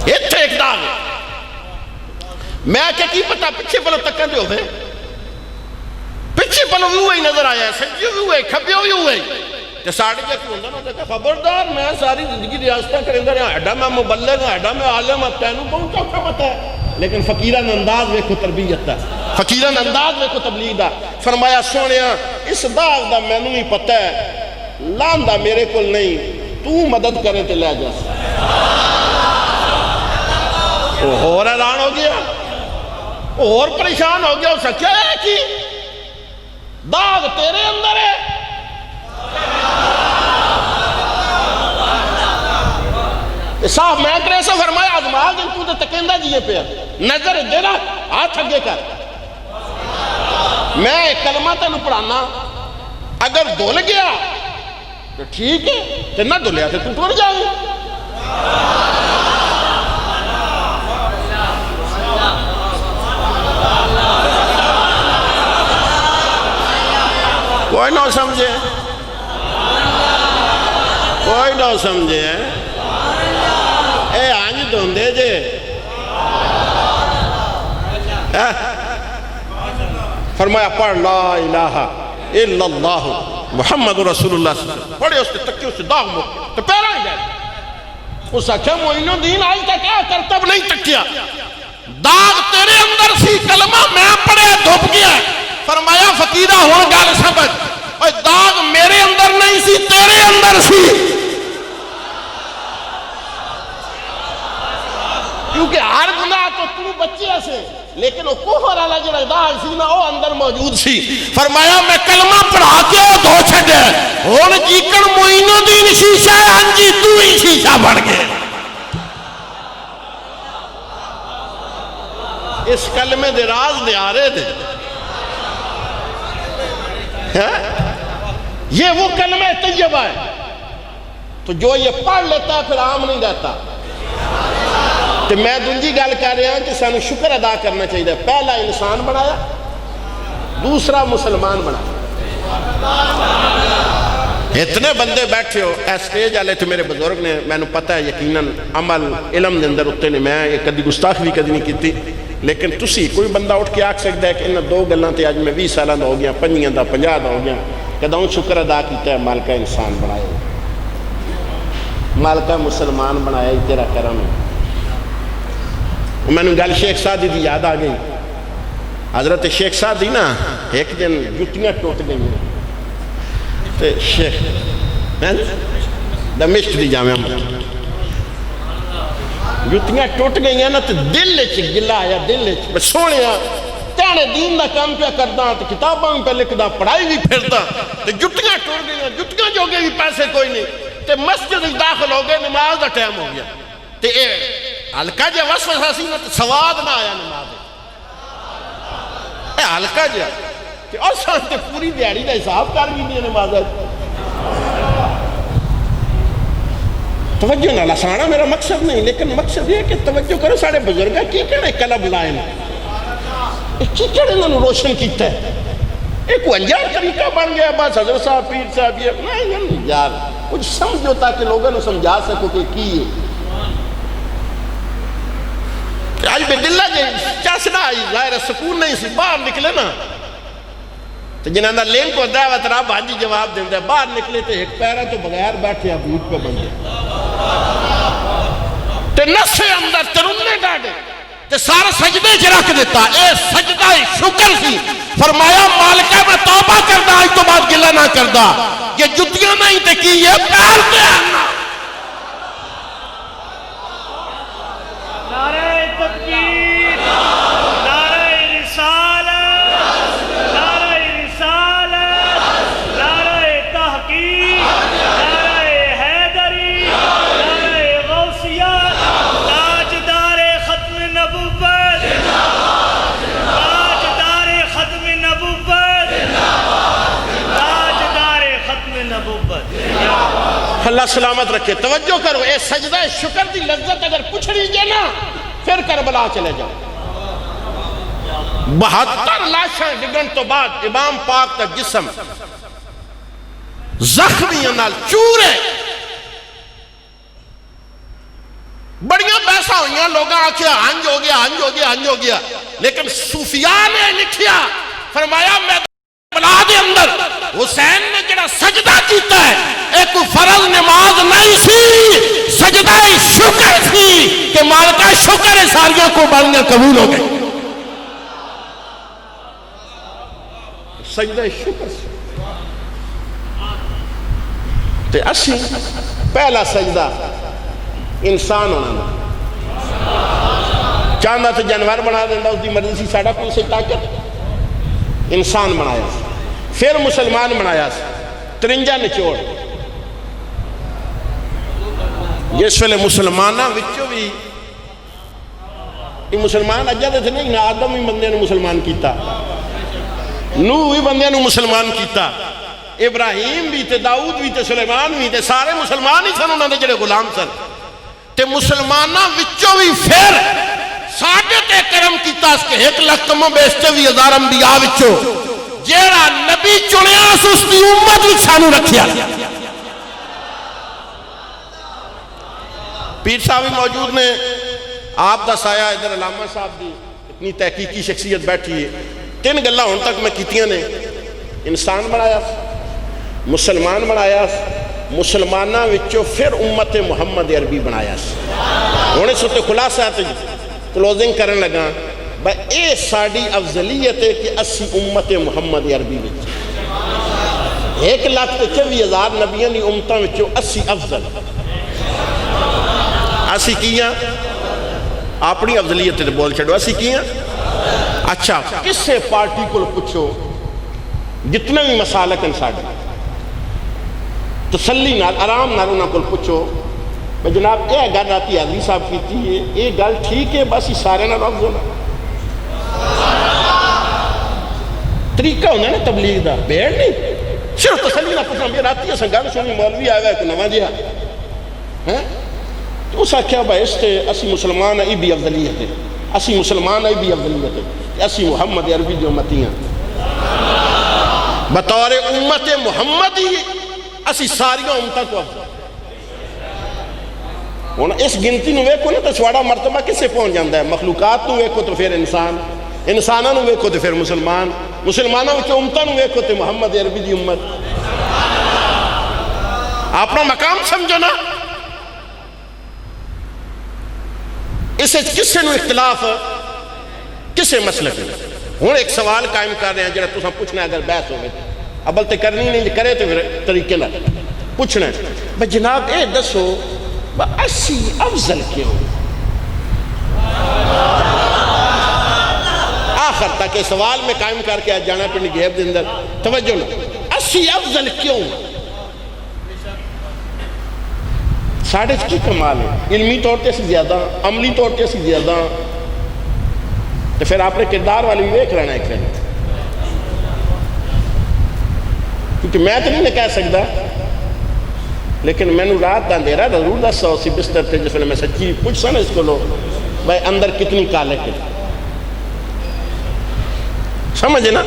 ایک ٹھیکدار میں کہ کی پتا پیچھے پلو تکن دے ہوئے پیچھے پلو بھی ہوئی نظر آیا ہے سجیو بھی ہوئے کھبیو بھی ہوئے کہ ساڑھے جا کی ہوندہ نا دیکھا خبردار میں ساری زندگی ریاستہ کریں گا ایڈا میں مبلغ ایڈا میں عالم تینوں بہت چوکھا پتا ہے لیکن فقیران انداز ویکھو تربیت دا فقیران انداز ویکھو تبلیغ دا. فرمایا سونیا اس داغ دا میں نہیں پتہ ہے لان دا میرے کل نہیں تو مدد کرے تے لے جا. اور حیران ہو گیا اور پریشان ہو گیا. اسا کیا ہے کہ داغ تیرے اندر ہے صاحب میں کرے سا فرمایا آزما دن تو تے تکیندہ جیے پہ نظر دے رہا ہاتھ اگے کر میں ایک کلمہ تینوں پڑھانا اگر دھل گیا تو ٹھیک ہے تے نہ دھلیا تے تو ٹوٹ جائے. کوئی نہ سمجھے کوئی نہ سمجھے اے آنج دھوندے جے فرمایا پڑھ لا الہ الا اللہ محمد رسول اللہ صلی اللہ علیہ وسلم. پڑھے اس نے تکیے اس سے داغ مک تو پیرا ہی جائے. اس اچھا معین الدین آج تک کیا کرتب نہیں تکیا داغ تیرے اندر سی کلمہ میں پڑھے دھوپ گیا. فرمایا فقیرہ ہو گال سمجھ اور داغ میرے اندر نہیں سی تیرے اندر سی کیونکہ ہر گناہ تو بچے سے لیکن وہ کوفر والا جو داغ سی نا وہ اندر موجود سی. فرمایا میں کلمہ پڑھا کے دھو چھڈے ہن جیکن معین الدین شیشہ ہے ہن جی تو ہی شیشہ بن گئے. اس کلمے دے راز دے آ رہے تھے یہ وہ کلمہ طیبہ ہے تو جو یہ پڑھ لیتا ہے پھر عام نہیں رہتا. تو میں دنجی گل کر رہا ہوں کہ سانو شکر ادا کرنا چاہیے. پہلا انسان بنایا دوسرا مسلمان بنایا. اتنے بندے بیٹھے ہو اے سٹیج والے تو میرے بزرگ نے میں نے پتہ ہے یقیناً عمل علم دے اندر اتنے نے میں کدی گستاخی کدی نہیں کیتی لیکن تسی کوئی بندہ اٹھ کے آکھ سکتا ہے کہ انہاں دو گلاں تے اج میں 20 سالاں دا ہو گیا 5 دا 50 دا ہو گیا کدوں شکر ادا کیتا ہے مالکہ انسان بنایا مالکہ مسلمان بنایا ہی تیرا کرم ہے. میں نے گل شیخ سعدی دی یاد آ گئی. حضرت شیخ سعدی نا ایک دن جتیاں ٹوٹ گئی تے شیخ دمشق دی جامعہ جتیاں ٹوٹ گئی ہیں نا تو دل چ گلا آیا دل چ سونے تیانے دین دا کام پہ کردا تے کتاباں پہ لکھدا پڑھائی بھی پھردا تے جتیاں ٹوٹ گئی جتیاں جو گئے بھی پیسے کوئی نہیں تے مسجد داخل ہو گئے نماز دا ٹائم ہو گیا تے ہلکا جا وسوسہ سی نا تے سواد نہ آیا نماز اے ہلکا جا کہ اور تے پوری دیہڑی دا حساب کر بھی نہیں نماز توجہ نہ لسانا میرا مقصد نہیں لیکن مقصد یہ ہے کہ توجہ کرو سارے بزرگاں کی کہنے کلب لائے نا کی کہنے انہوں نے روشن کیتا ہے ایک انجار طریقہ بن گیا بس حضرت صاحب پیر صاحب یہ نہیں یار کچھ سمجھو تاکہ لوگوں نے سمجھا سکو کہ کی ہے. آج بے دلہ جے چاسنا آئی ظاہر سکون نہیں سی باہر نکلے نا تو جنہاں دا لینک کو دعوت رہا بھانجی جواب دیں دے باہر نکلے تو ایک پیرہ تو بغیر بیٹھے اب بھوت پہ بن گئے تے نسے اندر ترنے ڈاڑے تے سارا سجدے چ رکھ دیتا. اے سجدہ شکر سی. فرمایا مالکہ میں توبہ کردا آج تو بعد گلہ نہ کردا. یہ جتیاں نہیں تے کی یہ پیر تے آنا. نعرہ تکبیر، نعرہ رسالت، نعرہ رسالت، نعرہ تحقیق، نعرہ حیدری، نعرہ غوثیہ، تاجدار ختم نبوت، تاجدار ختم نبوت، تاجدار ختم نبوت. اللہ سلامت رکھے. توجہ کرو. اے سجدہ شکر دی لذت اگر پوچھ لیجئے نا پھر کربلا چلے جاؤ. 72 لاشاں ڈگن تو بعد امام پاک کا جسم زخمیاں نال چورے بڑیاں بحثاں ہوئیاں. لوگاں آکھیا ہنج ہو گیا ہنج ہو گیا ہنج ہو گیا. لیکن صوفیاء نے لکھیا فرمایا میں بلا دے اندر حسین نے جڑا سجدہ کیتا ہے ایک فرض نماز نہیں سی, سجدہ شکر سی کہ مالکہ شکر ساریوں کو بڑھنے قبول ہو گئے. سجدہ شکر سی. تے اسی پہلا سجدہ انسان ہونا نا چاہتا تو جانور بنا دینا اس دی مرضی سی. ساڑھا کوئی سے طاقت انسان بنایا سی. پھر مسلمان بنایا سی 53 نچوڑ. جس ویلے مسلمانہ وچوں بھی یہ مسلمان اجا دے تھے نہیں. آدم بھی بندے نے مسلمان کیتا, نوح بھی بندے نے مسلمان کیتا, ابراہیم بھی تے داؤد بھی تے سلیمان بھی تے سارے مسلمان ہی سن. انہوں نے جڑے غلام سن تے مسلمانہ وچوں بھی پھر ساڈے تے کرم کیتا اس کے 1 لکھ کم بیشتے بھی 1000 انبیاء وچوں جیڑا نبی چنیا اس دی امت وچ سانو رکھیا. پیر صاحب موجود نے, آپ دا سایہ ادھر علامہ صاحب دی اتنی تحقیقی شخصیت بیٹھی ہے. 3 گلاں ہن تک میں کیتیاں نے. انسان بنایا, مسلمان بنایا, مسلمانہ وچوں پھر امت محمد عربی بنایا. ہن اس تے خلاصہ تے کلوزنگ کرن لگا بھائی اے ساڑی افضلیت ہے کہ اسی امت محمد عربی وچ 1,24,000 نبیاں دی امتاں وچوں اسی افضل. اسی کیاں اپنی افضلیت تے بول چھڑو. اسی کیاں اچھا کسے پارٹی کو پوچھو جتنے بھی مسالک ہیں ساڑھے تسلی نال آرام نال انہاں کو پوچھو بھائی جناب اے گل راتی حاضری صاحب کیتی ہے اے گل ٹھیک ہے بس یہ سارے نال افضل ہے. طریقہ ہونا نا تبلیغ دا, بیڑ نہیں صرف تسلی نہ پوچھنا بھی راتی اساں گل سنی مولوی آیا ہے کوئی نواں جہا ہیں تو اس آکھیا بھائی اس تے اسی مسلمان ای بھی افضلیت ہے, اسی مسلمان ای بھی افضلیت ہے, اسی محمد عربی دی امتی ہیں بطور امت محمد ہی اسی ساریاں امتاں تو افضل. ہن اس گنتی نو ویکھو نا تو سواڑا مرتبہ کسے پہنچ جاندا ہے. مخلوقات نو ویکھو تو پھر انسان, انساناں نو ویکھو تو پھر مسلمان, مسلمانوں وچ امتاں نو ویکھو تو محمد عربی دی امت. اپنا مقام سمجھو نا. اسے کسے نو اختلاف کسے مسلک ہے. ہن ایک سوال قائم کر رہے ہیں جڑا تساں پوچھنا ہے اگر بحث ہوے ابل تے کرنی نہیں کرے تو پھر طریقے نال پوچھنا ہے بھئی جناب اے دسو اسی افضل کیوں. آخر تک یہ سوال میں قائم کر کے آج جانا پنڈی گیب دے اندر توجہ نا اسی افضل کیوں. ساڑھے کی کمال ہے علمی طور تے اسی زیادہ, عملی طور تے اسی زیادہ. تو پھر آپ نے کردار والی بھی دیکھ لینا ایک رہنا کیونکہ میں تو نہیں کہہ سکتا لیکن میں نے رات دا اندھیرا ضرور دسا اسی بستر تے جس میں سچی پوچھ سا نا اس کو لو بھائی اندر کتنی کالک ہے. سمجھے نا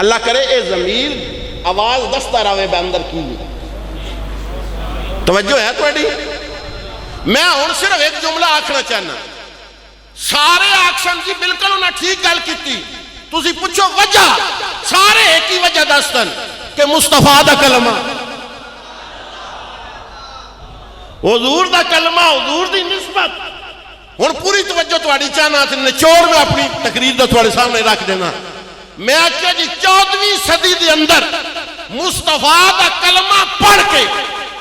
اللہ کرے اے ضمیر آواز دستا رہے بے اندر کی. توجہ ہے تھوڑی. میں ہن صرف ایک جملہ آکھنا چاہنا. سارے آکشن جی بالکل انہیں ٹھیک گل کیتی. تسی پوچھو وجہ سارے ایک ہی وجہ دستن کہ مصطفیٰ دا کلمہ, حضور دا کلمہ, حضور دی نسبت ہوں پوری توجہ تھوڑی چاہنا نچوڑ میں اپنی تقریر دا تھوڑے سامنے رکھ دینا. میں آخیا جی 14ویں صدی دے اندر مصطفیٰ دا کلمہ پڑھ کے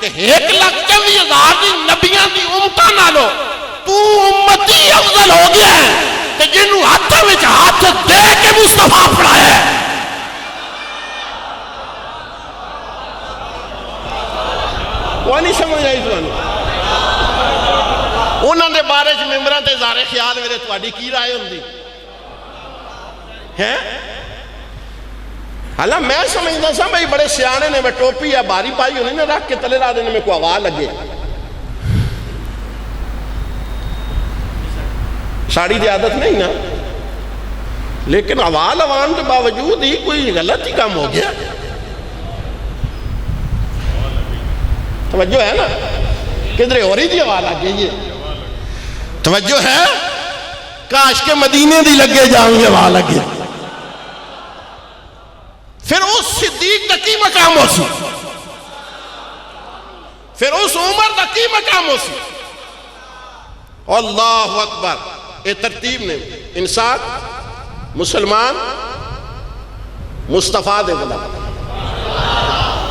1,24,000 دی نبیاں دی امتاں نالو تو امتی افضل ہو گیا ہے کہ جنہوں ہاتھوں میں ہاتھ دے کے مصطفیٰ پڑھایا ہے. وہ نہیں سمجھ آئی تمہیں؟ انہوں نے بارے چ ممبراں تے اظہار خیال میرے تہاڈی کی رائے ہوندی ہے؟ حالانکہ میں سمجھتا سا بھائی بڑے سیانے نے میں ٹوپی یا باری پائی ہونی نے رکھ کے تلے را دینے میں کوئی آواز لگے. ساڑی دی عادت نہیں نا، لیکن آواز عوام کے باوجود ہی کوئی غلط ہی کام ہو گیا. توجہ ہے نا؟ کدھرے ہو رہی تھی آواز آ گئی ہے. توجہ ہے؟ کاش کے مدینے دی لگے جاؤں گے آواز لگے. پھر اس صدیق دا کی مقام ہو سی، پھر اس عمر دا کی مقام ہو سی. اللہ اکبر. اے ترتیب نے انسان مسلمان مصطفیٰ دے غلام.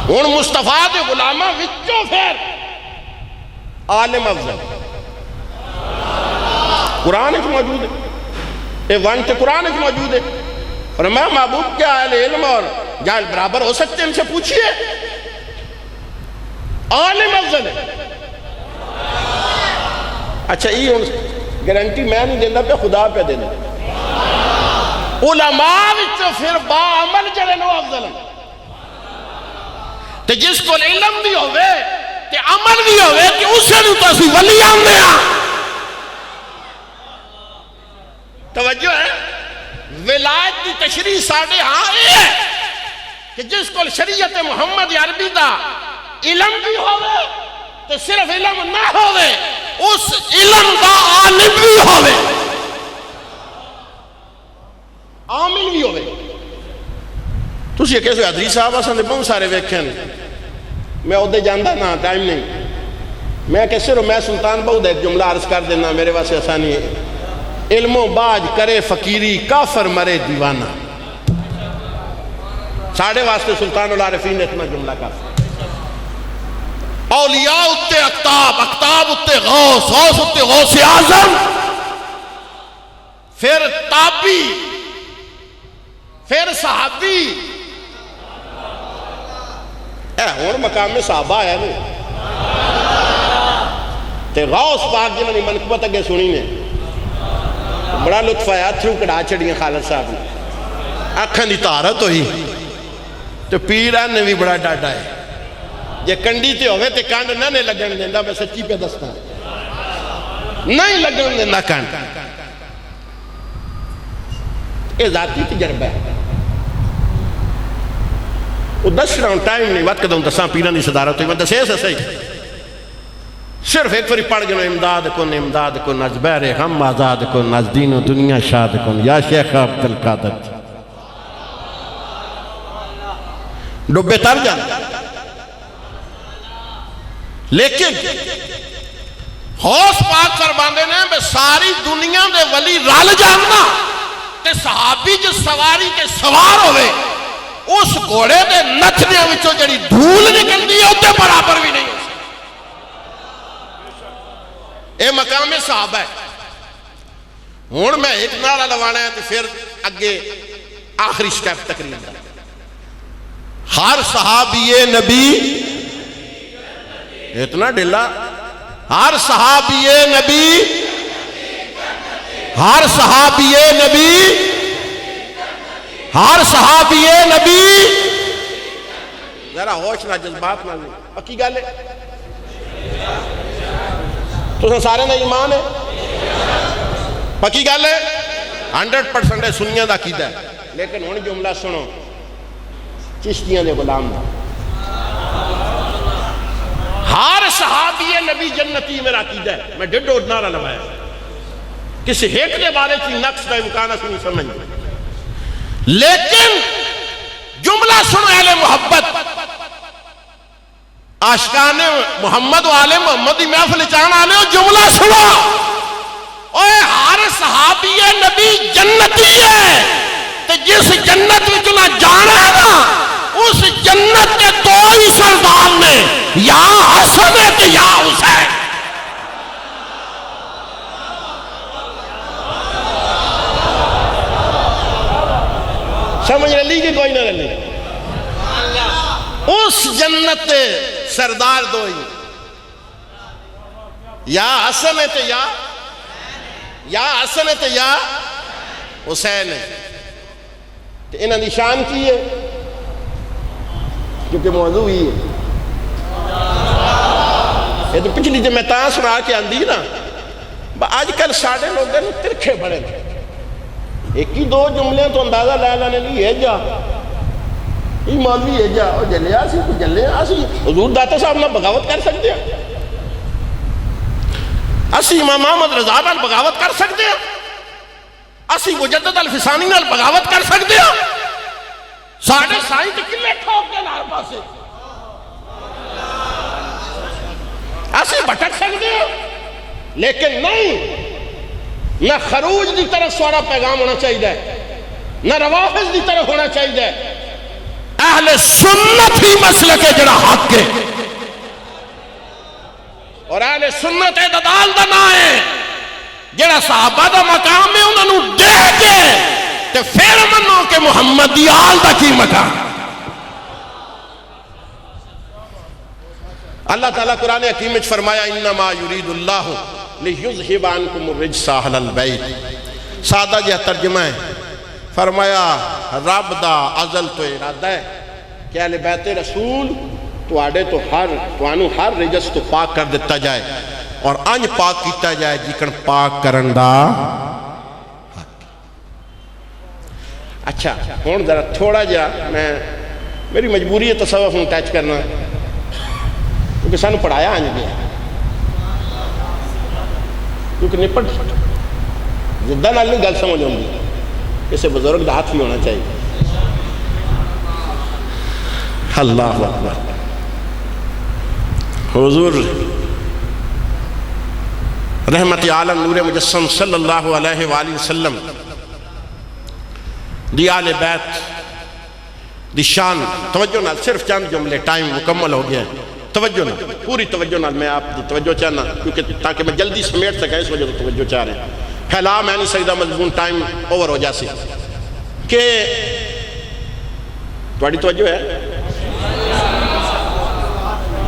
ہن مصطفیٰ دے غلاماں وچوں پھر عالم افضل قرآن وچ موجود ہے. اے وانٹ قرآن وچ موجود ہے. اور میں محبوب کیا اہل علم اور جاہل برابر ہو سکتے ہیں؟ ان سے پوچھئے. عالم افضل ہے. اچھا یہ گارنٹی میں نہیں دینا پہ خدا پہ دینا. علماء وچوں پھر با عمل جڑے نو افضل ہیں. تے جس کو علم بھی ہوئے تے عمل بھی ہوئے کہ اسے نو تو اسی ولی آنے ہاں. توجہ ہے؟ ولایت دی تشریح ساڑھے ہاں یہ ہے کہ جس کو شریعت محمد عربی دا علم بھی ہوئے تو صرف علم نہ ہوئے اس علم دا عالم بھی ہوئے عامل بھی ہوئے. تُس یہ کیسے حضری صاحب آسان دے بہت سارے ویکھن میں عہدے جاندہ نا ٹائم نہیں. میں کیسے رو میں سلطان بہت ایک جملہ عرض کر دینا میرے واسے آسانی ہے. علم و باج کرے فقیری کافر مرے دیوانہ. ساڑھے واسطے سلطان العارفین نے اتنا جملہ کافر. اولیاء اتے اقتاب، اقتاب اتے غوث، غوث اتے غوث اعظم، پھر تابی، پھر صحابی. اور مقام میں صحابہ ہے نہیں تے غوث پاک جنہوں نے منقبت اگے سنی نے بڑا لطف آیا. تھرو کڑا چڑیاں خالد صاحب نے آنکھاں دی طہارت ہوئی تو پیران نے بھی بڑا ڈاڈا ہے. یہ کنڈی تے ہوئے تے کانڈ نہ نے لگن دیندہ. میں سچی پہ دستا نہیں لگن دیندہ کانڈ. یہ ذاتی تجربہ ہے. وہ 10 راؤنڈ ٹائم نہیں وقت دوں دساں پیران دی صدارت ہوئی. میں دسے سے صحیح صرف ایک فری پڑھ گئے امداد کن از بیر غم آزاد کن از دین و دنیا شاد کن یا شیخ عبدالقادر. ڈبے تر جانا. لیکن غوث پاک فرماندے نے بے ساری دنیا دے ولی رل جاننا تے صحابی جو سواری کے سوار ہوئے اس گھوڑے دے نچنے وچوں جڑی دھول نکل دی ہے اتے برابر بھی نہیں ہو. اے مقام صحابہ ہے. ہون میں ایک نعرہ لوانا ہے تو پھر اگے آخری سٹیپ تقریر دا. ہر صحابی نبی اتنا ڈھلا. ہر صحابی نبی، ہر صحابی نبی، ہر صحابی نبی. ذرا ہوش نہ جذبات نہ لیں. پکی گل ہے تو سارے نہ ایمان ہے. پکی گل ہے 100% ہے. سنیاں دا عقیدہ ہے. لیکن ہن جملہ سنو چشتیاں دے غلام دا. ہر صحابی نبی جنتی میرا عقیدہ ہے. میں ڈڈو نعرہ لوایا. کسی ایک دے بارے کی نقص دا امکان اسی نہیں سمجھ. لیکن جملہ سنو اہل محبت عاشقان محمد و آل محمد محفل چاہن آلے ہو. جملہ سنو اوے ہر صحابی نبی جنتی ہے، تے جس جنت میں نہ جانا ہے نا، اس جنت کے دو ہی سردار نے، یا حسن ہے تے یا حسین۔ سمجھ رلی کہ کوئی نہ رلی؟ اس جنت سردار دو ہی، یا حسن ہے تے یا حسن ہے تے یا حسین ہے۔ تو انہاں دی شان کی ہے کیونکہ موضوع ہی ہے۔ یہ تو پچھلی جو میں تاں سنا کے آندھی نا، آج کل ساڑھے لوگوں نے ترکھے بڑے ہیں، ایک ہی دو جملے تو اندازہ لے لانے لی ہے جا یہ مولوی ہے جا اور جلے آسی کو جلے آسی حضور داتا صاحب نہ بغاوت کر سکتے ہیں، اسی امام محمد رضا نال بغاوت کر سکتے ہیں، اسی مجدد الفسانی نال بغاوت کر سکتے ہیں، ساڑھے سائیں تے کلے ٹھوک کے نار پاسے اسی بھٹک سکتے ہیں، لیکن نہیں، نہ خروج دی طرف سوارا پیغام ہونا چاہیے، نہ روافظ دی طرف ہونا چاہیے، اہل سنت ہی مسلک ہے جڑا حق ہے، اور اہل سنت اعتدال دا نا ہے جڑا صحابہ دا مقام ہے انہوں نے دے کے تے پھر منو کہ محمدی آل دا کی مقام۔ اللہ تعالیٰ قرآن حکیم میں فرمایا انما یرید اللہ لیذہب عنکم الرجس اہل البیت، سادہ جہاں ترجمہ ہے، فرمایا رب دا ازل تو ارادہ ہے کہ اہل بیت رسول تو ہر رجس تو پاک کر دیتا جائے اور انج پاک کیتا جائے جکن پاک کرن دا۔ اچھا ہون ذرا تھوڑا جا میری مجبوری ہے تصوف ہوں ٹچ کرنا کیونکہ سانو پڑھایا آنج گیا، کیونکہ نپٹ زدہ نال نہیں گل سمجھ ہوں گی، کسی بزرگ دا ہاتھ بھی ہونا چاہیے۔ اللہ اکبر۔ حضور رحمت عالم نور مجسم صلی اللہ علیہ وآلہ وسلم دی آل بیت دی شان، توجہ نال صرف چند جملے، ٹائم مکمل ہو گیا ہے، توجہ نال پوری توجہ نال میں آپ دی توجہ چاہنا کیونکہ تاکہ میں جلدی سمیٹ سکا، اس وجہ سے توجہ چاہ رہے ہیں، پھیلا میں نہیں سکتا مضمون ٹائم اوور ہو جاسی کہ تھوڑی توجہ ہے۔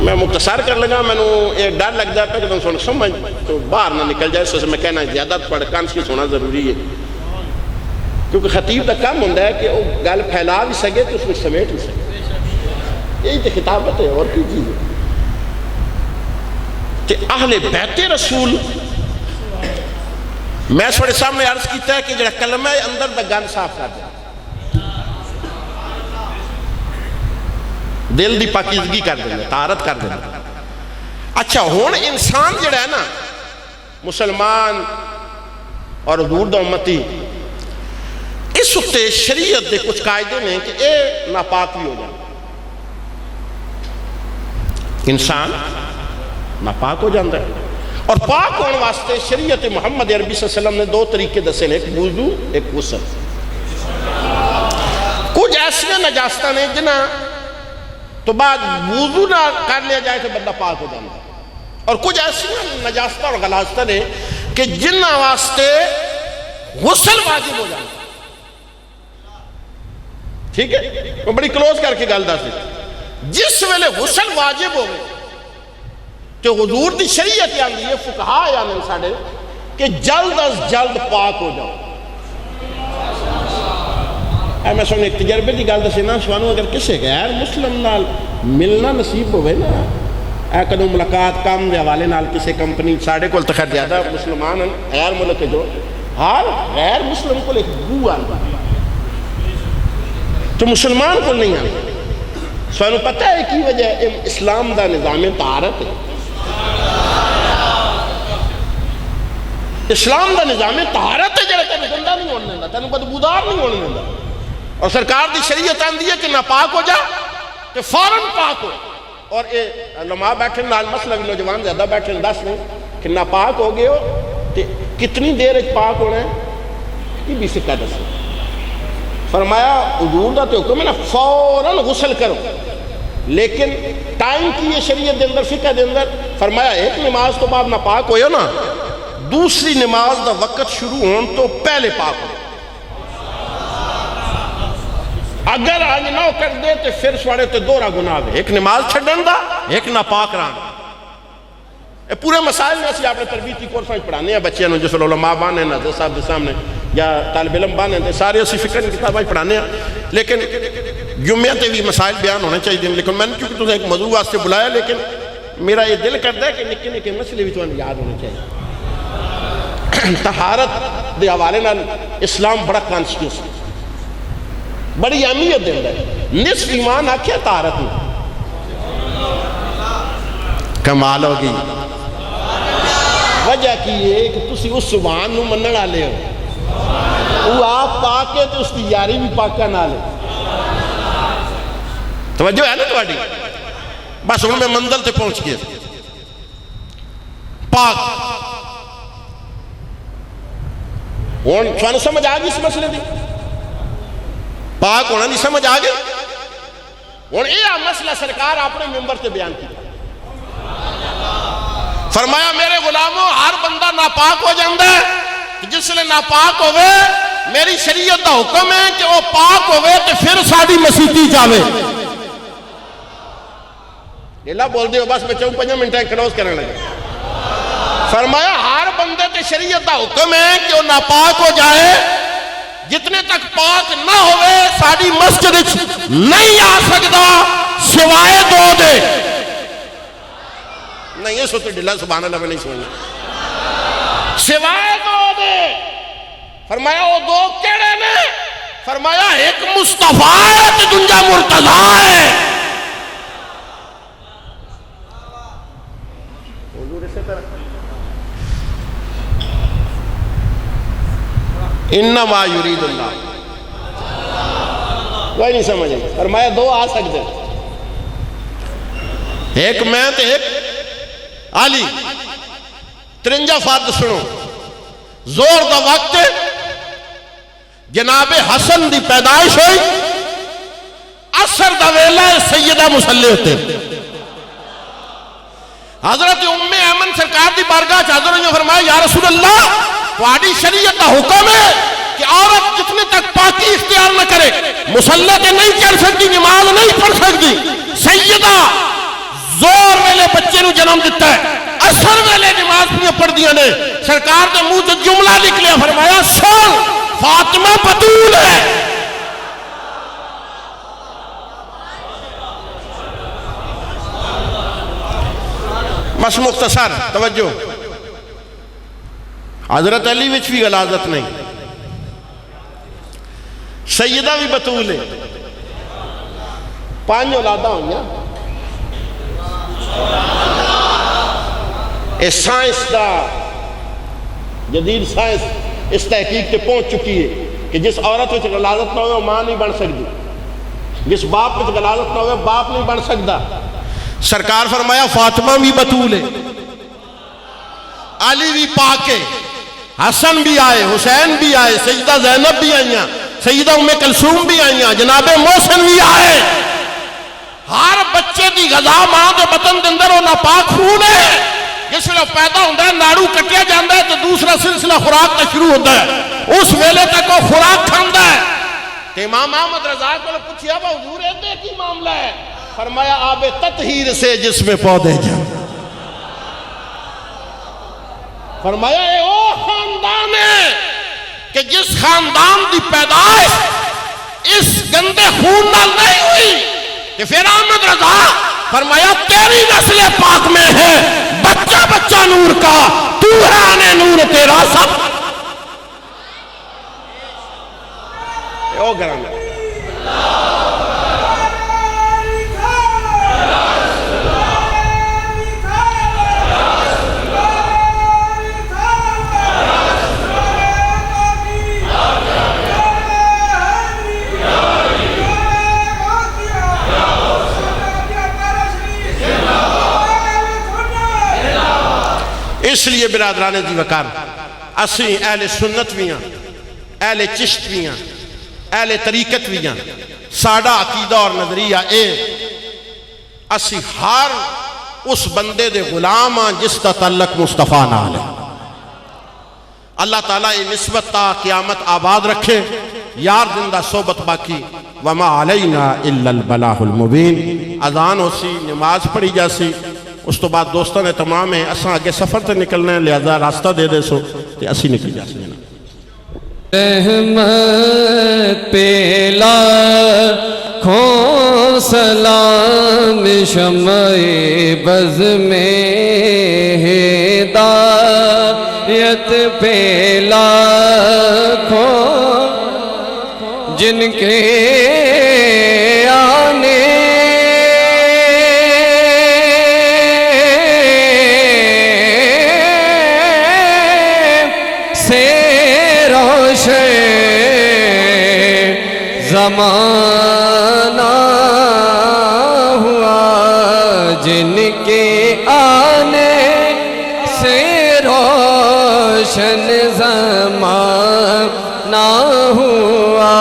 میں مختصر کر لگا، میں نے ایک ڈر لگ جاتا ہے کہ تم سمجھ تو باہر نہ نکل جائے، اس سے میں کہنا زیادہ پڑھ کانسیس ہونا ضروری ہے، کیونکہ خطیب کا کام ہوتا ہے کہ وہ گل پھیلا بھی سکے تو اس میں سمیٹ بھی سکے، یہی تو خطابت ہے اور کی چیز ہے۔ کہ اہل بیت رسول میں سوڑے سامنے عرض کیتا ہے کہ جڑا کلمہ اندر دا گن صاف کر دے، دل دی پاکیزگی کر دیں، طہارت کر دیں۔ اچھا ہون انسان جڑا ہے نا مسلمان اور حضور دا امتی، اس اتے شریعت دے کچھ قاعدے میں کہ اے ناپاک بھی ہو جائے، انسان ناپاک ہو جاتا ہے، اور پاک ہونے واسطے شریعت محمد عربی صلی اللہ علیہ وسلم نے دو طریقے دسے ہیں، ایک وضو ایک غسل۔ کچھ ایسے نجاستہ نے جنہ تو بعد وضو نہ کر لیا جائے تو بندہ پاک ہو جاتا ہے، اور کچھ ایسی نجاستہ اور غلاظتہ نے کہ جنہ واسطے غسل واجب ہو جاتا ہے۔ ٹھیک ہے، وہ بڑی کلوز کر کے گل دس دی، جس ویلے غسل واجب ہو گئے کہ حضور دی شریعت آندی ہے، فقہا یعنی ساڑھے کہ جلد از جلد پاک ہو جاؤ۔ میں سونے ایک تجربے دی گل دسے نا سوانو، اگر کسے غیر مسلم نال ملنا نصیب ہوئے نا، اے کدو ملاقات کام دے حوالے نال کسے کمپنی ساڑھے کو التخیر زیادہ مسلمان ہیں غیر ملک جو، ہر غیر مسلم کو ایک بو آن تو مسلمان کو نہیں آن۔ سوانو پتہ ہے کی وجہ اسلام دا نظام طہارت ہے، اسلام دا نظام طہارت ہے جڑا تینوں گندا نہیں ہونے دینا، تینوں بدبودار نہیں ہونے دینا، اور سرکار دی شریعت آندی ہے کہ ناپاک ہو جا تو فوراً پاک ہو۔ اور علماء بیٹھے نال مسئلہ بھی نوجوان زیادہ بیٹھے دس نہیں کہ ناپاک ہو گئے ہو کتنی دیر پاک ہونا ہے یہ بھی سکہ دس. فرمایا حضور دا تے حکم ہے نا فوراً غسل کرو، لیکن ٹائم کی یہ شریعت دے اندر فقہ دے اندر فرمایا ایک نماز تو بعد ناپاک ہوئے نا، دوسری نماز دا وقت شروع ہون تو پہلے پاک ہو. اگر آج نہ کر دے تو پھر سواڑے تو دورہ گناہ دے، ایک نماز چھڑن دا ایک ناپاک رہا. پورے مسائل میں اسی آپ نے تربیتی کورس میں پڑھانے ہیں بچے نے، جس علماء بانے ہیں حضرت صاحب کے سامنے یا طالب علم بانے ہیں، سارے اسی فکر کی کتابیں پڑھانے ہیں. لیکن جمعہ تے بھی مسائل بیان ہونے چاہیے، لیکن میں نے چونکہ تجھے ایک موضوع واسطے بلایا، لیکن میرا یہ دل کرتا ہے کہ نکے نکے مسئلے بھی تمہیں یاد ہونے چاہیے. طہارت دے حوالے نال اسلام بڑا کانسیس ہے، بڑی اہمیت دے ہے. نصف ایمان آکھیا طہارت میں. کمال ہوگی. وجہ کی ہے کہ تسی اس سبحان نو منن والے ہو، وہ آپ پاک ہے تو اس کی یاری بھی پاکا نال ہے. توجہ ہے نا تواڈی؟ بس ہن میں منزل تے پہنچ گیا. پاک ہن تھانوں سمجھ آ گئی اس مسئلے دی؟ پاک ہونا نہیں سمجھ آ گئی؟ ہن یہ مسئلہ سرکار اپنے ممبر تے بیان کیا. فرمایا میرے غلاموں ہر بندہ ناپاک ہو جاندہ ہے، جس لئے ناپاک ہوئے میری شریعت دا حکم ہے کہ وہ پاک ہوئے تو پھر ساڑی مسیحی جاوے. اللہ بول دیو بس میں 4-5 منٹیں کلوز کرنے لگے. فرمایا ہر بندے تے شریعت دا حکم ہے کہ وہ ناپاک ہو جائے، جتنے تک پاک نہ ہوئے ساڑی مسجد نہیں آ سکتا سوائے 2 دے. نہیں یہ سوچتے ڈلہ سبحان اللہ میں نہیں سمجھنا. سوائے 2 دے. فرمایا وہ 2 کیڑے نے؟ فرمایا ایک مصطفیٰ ہے تو دنجا مرتضیٰ ہے. انما یرید اللہ. کوئی نہیں سمجھے. فرمایا 2 آ سکتے، ایک میں تو ایک علی. 53 فرد سنو. زور دا وقت جناب حسن دی پیدائش ہوئی، عصر دا ویلہ سیدہ مسلح ہوتے. حضرت ام ایمن سرکار دی بارگاہ حاضر ہوئی، فرمایا یا رسول اللہ تہاڈی شریعت دا حکم ہے کہ عورت جتنے تک پاکی اختیار نہ کرے مسلح تے نہیں چڑھ سکتی، نماز نہیں پڑھ سکتی. سیدہ زور ویلے بچے نو جنم دیتا ہے، اثر ویلے نماز پڑھ دیا نے. سرکار نے منہ سے جملہ نکلیا، فرمایا سن فاطمہ بطول ہے. بس مختصر توجہ. حضرت علی وچ بھی غلاظت نہیں، سیدہ بھی بطول ہے. 5 اولادہ ہوئی. اس سائنس دا جدید سائنس اس تحقیق تے پہنچ چکی ہے کہ جس عورت وچ غلاظت نہ ہوئے وہ ماں نہیں بن سکتی، جس باپ وچ غلاظت نہ ہوئے باپ نہیں بن سکتا. سرکار فرمایا فاطمہ بھی بطول ہے، علی بھی پاک ہے، حسن بھی آئے، حسین بھی آئے، سیدہ زینب بھی آئیاں، سیدہ ام کلثوم بھی آئیاں، جناب محسن بھی آئے. ہر بچے دی غذا ماں دے بطن دے اندر وہ ناپاک خون ہے. جس ویلے پیدا ہوتا ہے ناڑو کٹیا جاتا ہے تو دوسرا سلسلہ خوراک کا شروع ہوتا ہے، اس ویلے تک وہ خوراک کھاندا ہے. امام احمد رضا کو پوچھا حضور ایسے کی معاملہ ہے؟ فرمایا آب تطہیر سے جس میں پودے جان. فرمایا اے او خاندان ہے کہ جس خاندان دی پیدائش اس گندے خون نال نہیں ہوئی. کہ پھر احمد رضا فرمایا تیری نسل پاک میں ہے بچہ بچہ نور کا، تو ہے آنے نور تیرا سب. او گرام ہے. اس لیے برادران جی وقار اسی اہل سنت بھی ہیں، اہل چشت بھی ہیں، اہل طریقت بھی ہیں، ساڑا عقیدہ اور نظریہ اے اسی ہر اس بندے دے غلام ہاں جس کا تعلق مصطفیٰ نال ہے۔ اللہ تعالیٰ یہ نسبت تا قیامت آباد رکھے، یار زندہ صحبت باقی، وما علینا الا البلاغ المبین۔ اذان ہو سی، نماز پڑھی جاسی، اس تو بعد دوستان نے تمام ہیں، اساں آگے سفر تے نکلنے ہیں، لہذا راستہ دے دے سو تے اسی نکل جاسی ہیں۔ رحمت پہ لاکھوں سلام، شمع بز میں ہدایت پہ لاکھوں، جن کے آنے سے زمانہ ہوا، جن کے آنے سے روشن زمانہ ہوا،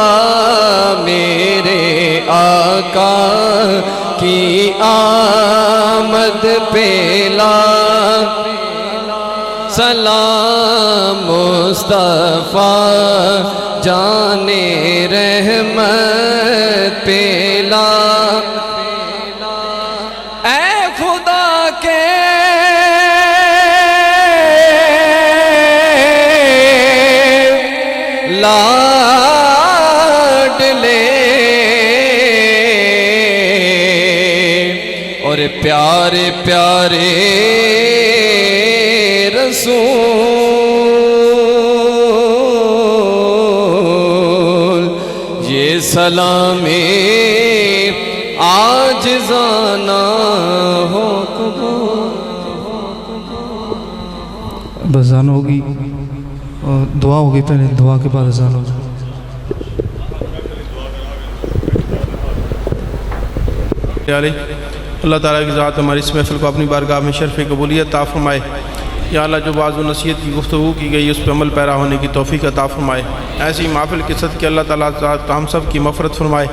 میرے آقا کی آمد پہ سلام مصطفیٰ جانے رحمت پہ اے خدا کے لاڈلے اور پیارے پیارے رسول، یہ سلام عاجزانہ ہو قبول۔ اذان ہوگی اور دعا ہوگی، پہلے دعا کے بعد اذان ہوگی۔ اللہ تعالیٰ کی ذات ہماری اس محفل کو اپنی بارگاہ میں شرف قبولیت عطا فرمائے۔ یا اللہ جو بعض و نصیحت کی گفتگو کی گئی اس پہ عمل پیرا ہونے کی توفیق عطا فرمائے۔ ایسی محفل کے صدقے اللہ تعالیٰ ہم سب کی مغفرت فرمائے،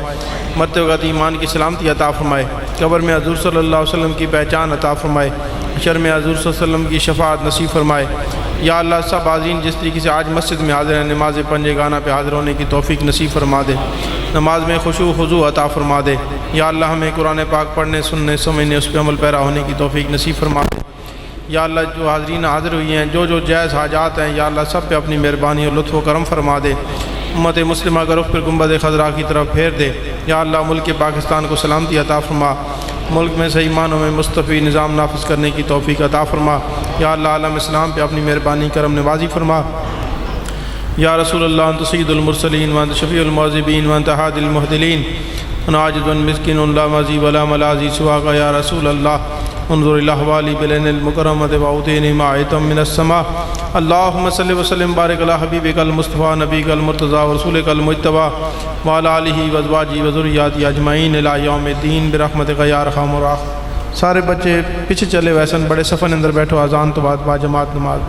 مرتے وقت ایمان کی سلامتی عطا فرمائے، قبر میں حضور صلی اللہ علیہ وسلم کی پہچان عطا فرمائے، حشر میں حضور صلی اللہ علیہ وسلم کی شفاعت نصیب فرمائے۔ یا اللہ سب حاضرین جس طریقے سے آج مسجد میں حاضر ہیں، نماز پنج گانا پہ حاضر ہونے کی توفیق نصیب فرما دے، نماز میں خشوع خضوع عطا فرما دے۔ یا اللہ ہمیں قرآن پاک پڑھنے، سننے، سمجھنے، اس پہ عمل پیرا ہونے کی توفیق نصیب فرما دے۔ یا اللہ جو حاضرین حاضر ہوئی ہیں، جو جائز حاجات ہیں، یا اللہ سب پہ اپنی مہربانی اور لطف و کرم فرما دے۔ امت مسلمہ کا رخ پھر گنبد خضرا کی طرف پھیر دے۔ یا اللہ ملک پاکستان کو سلامتی عطا فرما، ملک میں صحیح معنوں میں مستفی نظام نافذ کرنے کی توفیق عطا فرما۔ یا اللہ عالم اسلام پہ اپنی مہربانی کرم نوازی فرما۔ یا رسول اللہ انت سید المرسلین وانت شفیع المعذبین وانت ہادی المہدلین، ناجد مسکین لا مزی ولا ملازی سواک یا رسول اللہ، انظر الاحوالی بلین المکرمت واعطینی ما عیتم من السماء۔ اللہم صلی وسلم بارک علی حبیبک المصطفیٰ نبیک المرتضیٰ ورسولک المجتبیٰ وعلی آلہ وازواجہ وذریاتہ اجمعین الی یوم الدین برحمتک یا ارحم الراحمین۔ سارے بچے پیچھے چلے ویسن بڑے صفن اندر بیٹھو، اذان تو بعد با جماعت نماز۔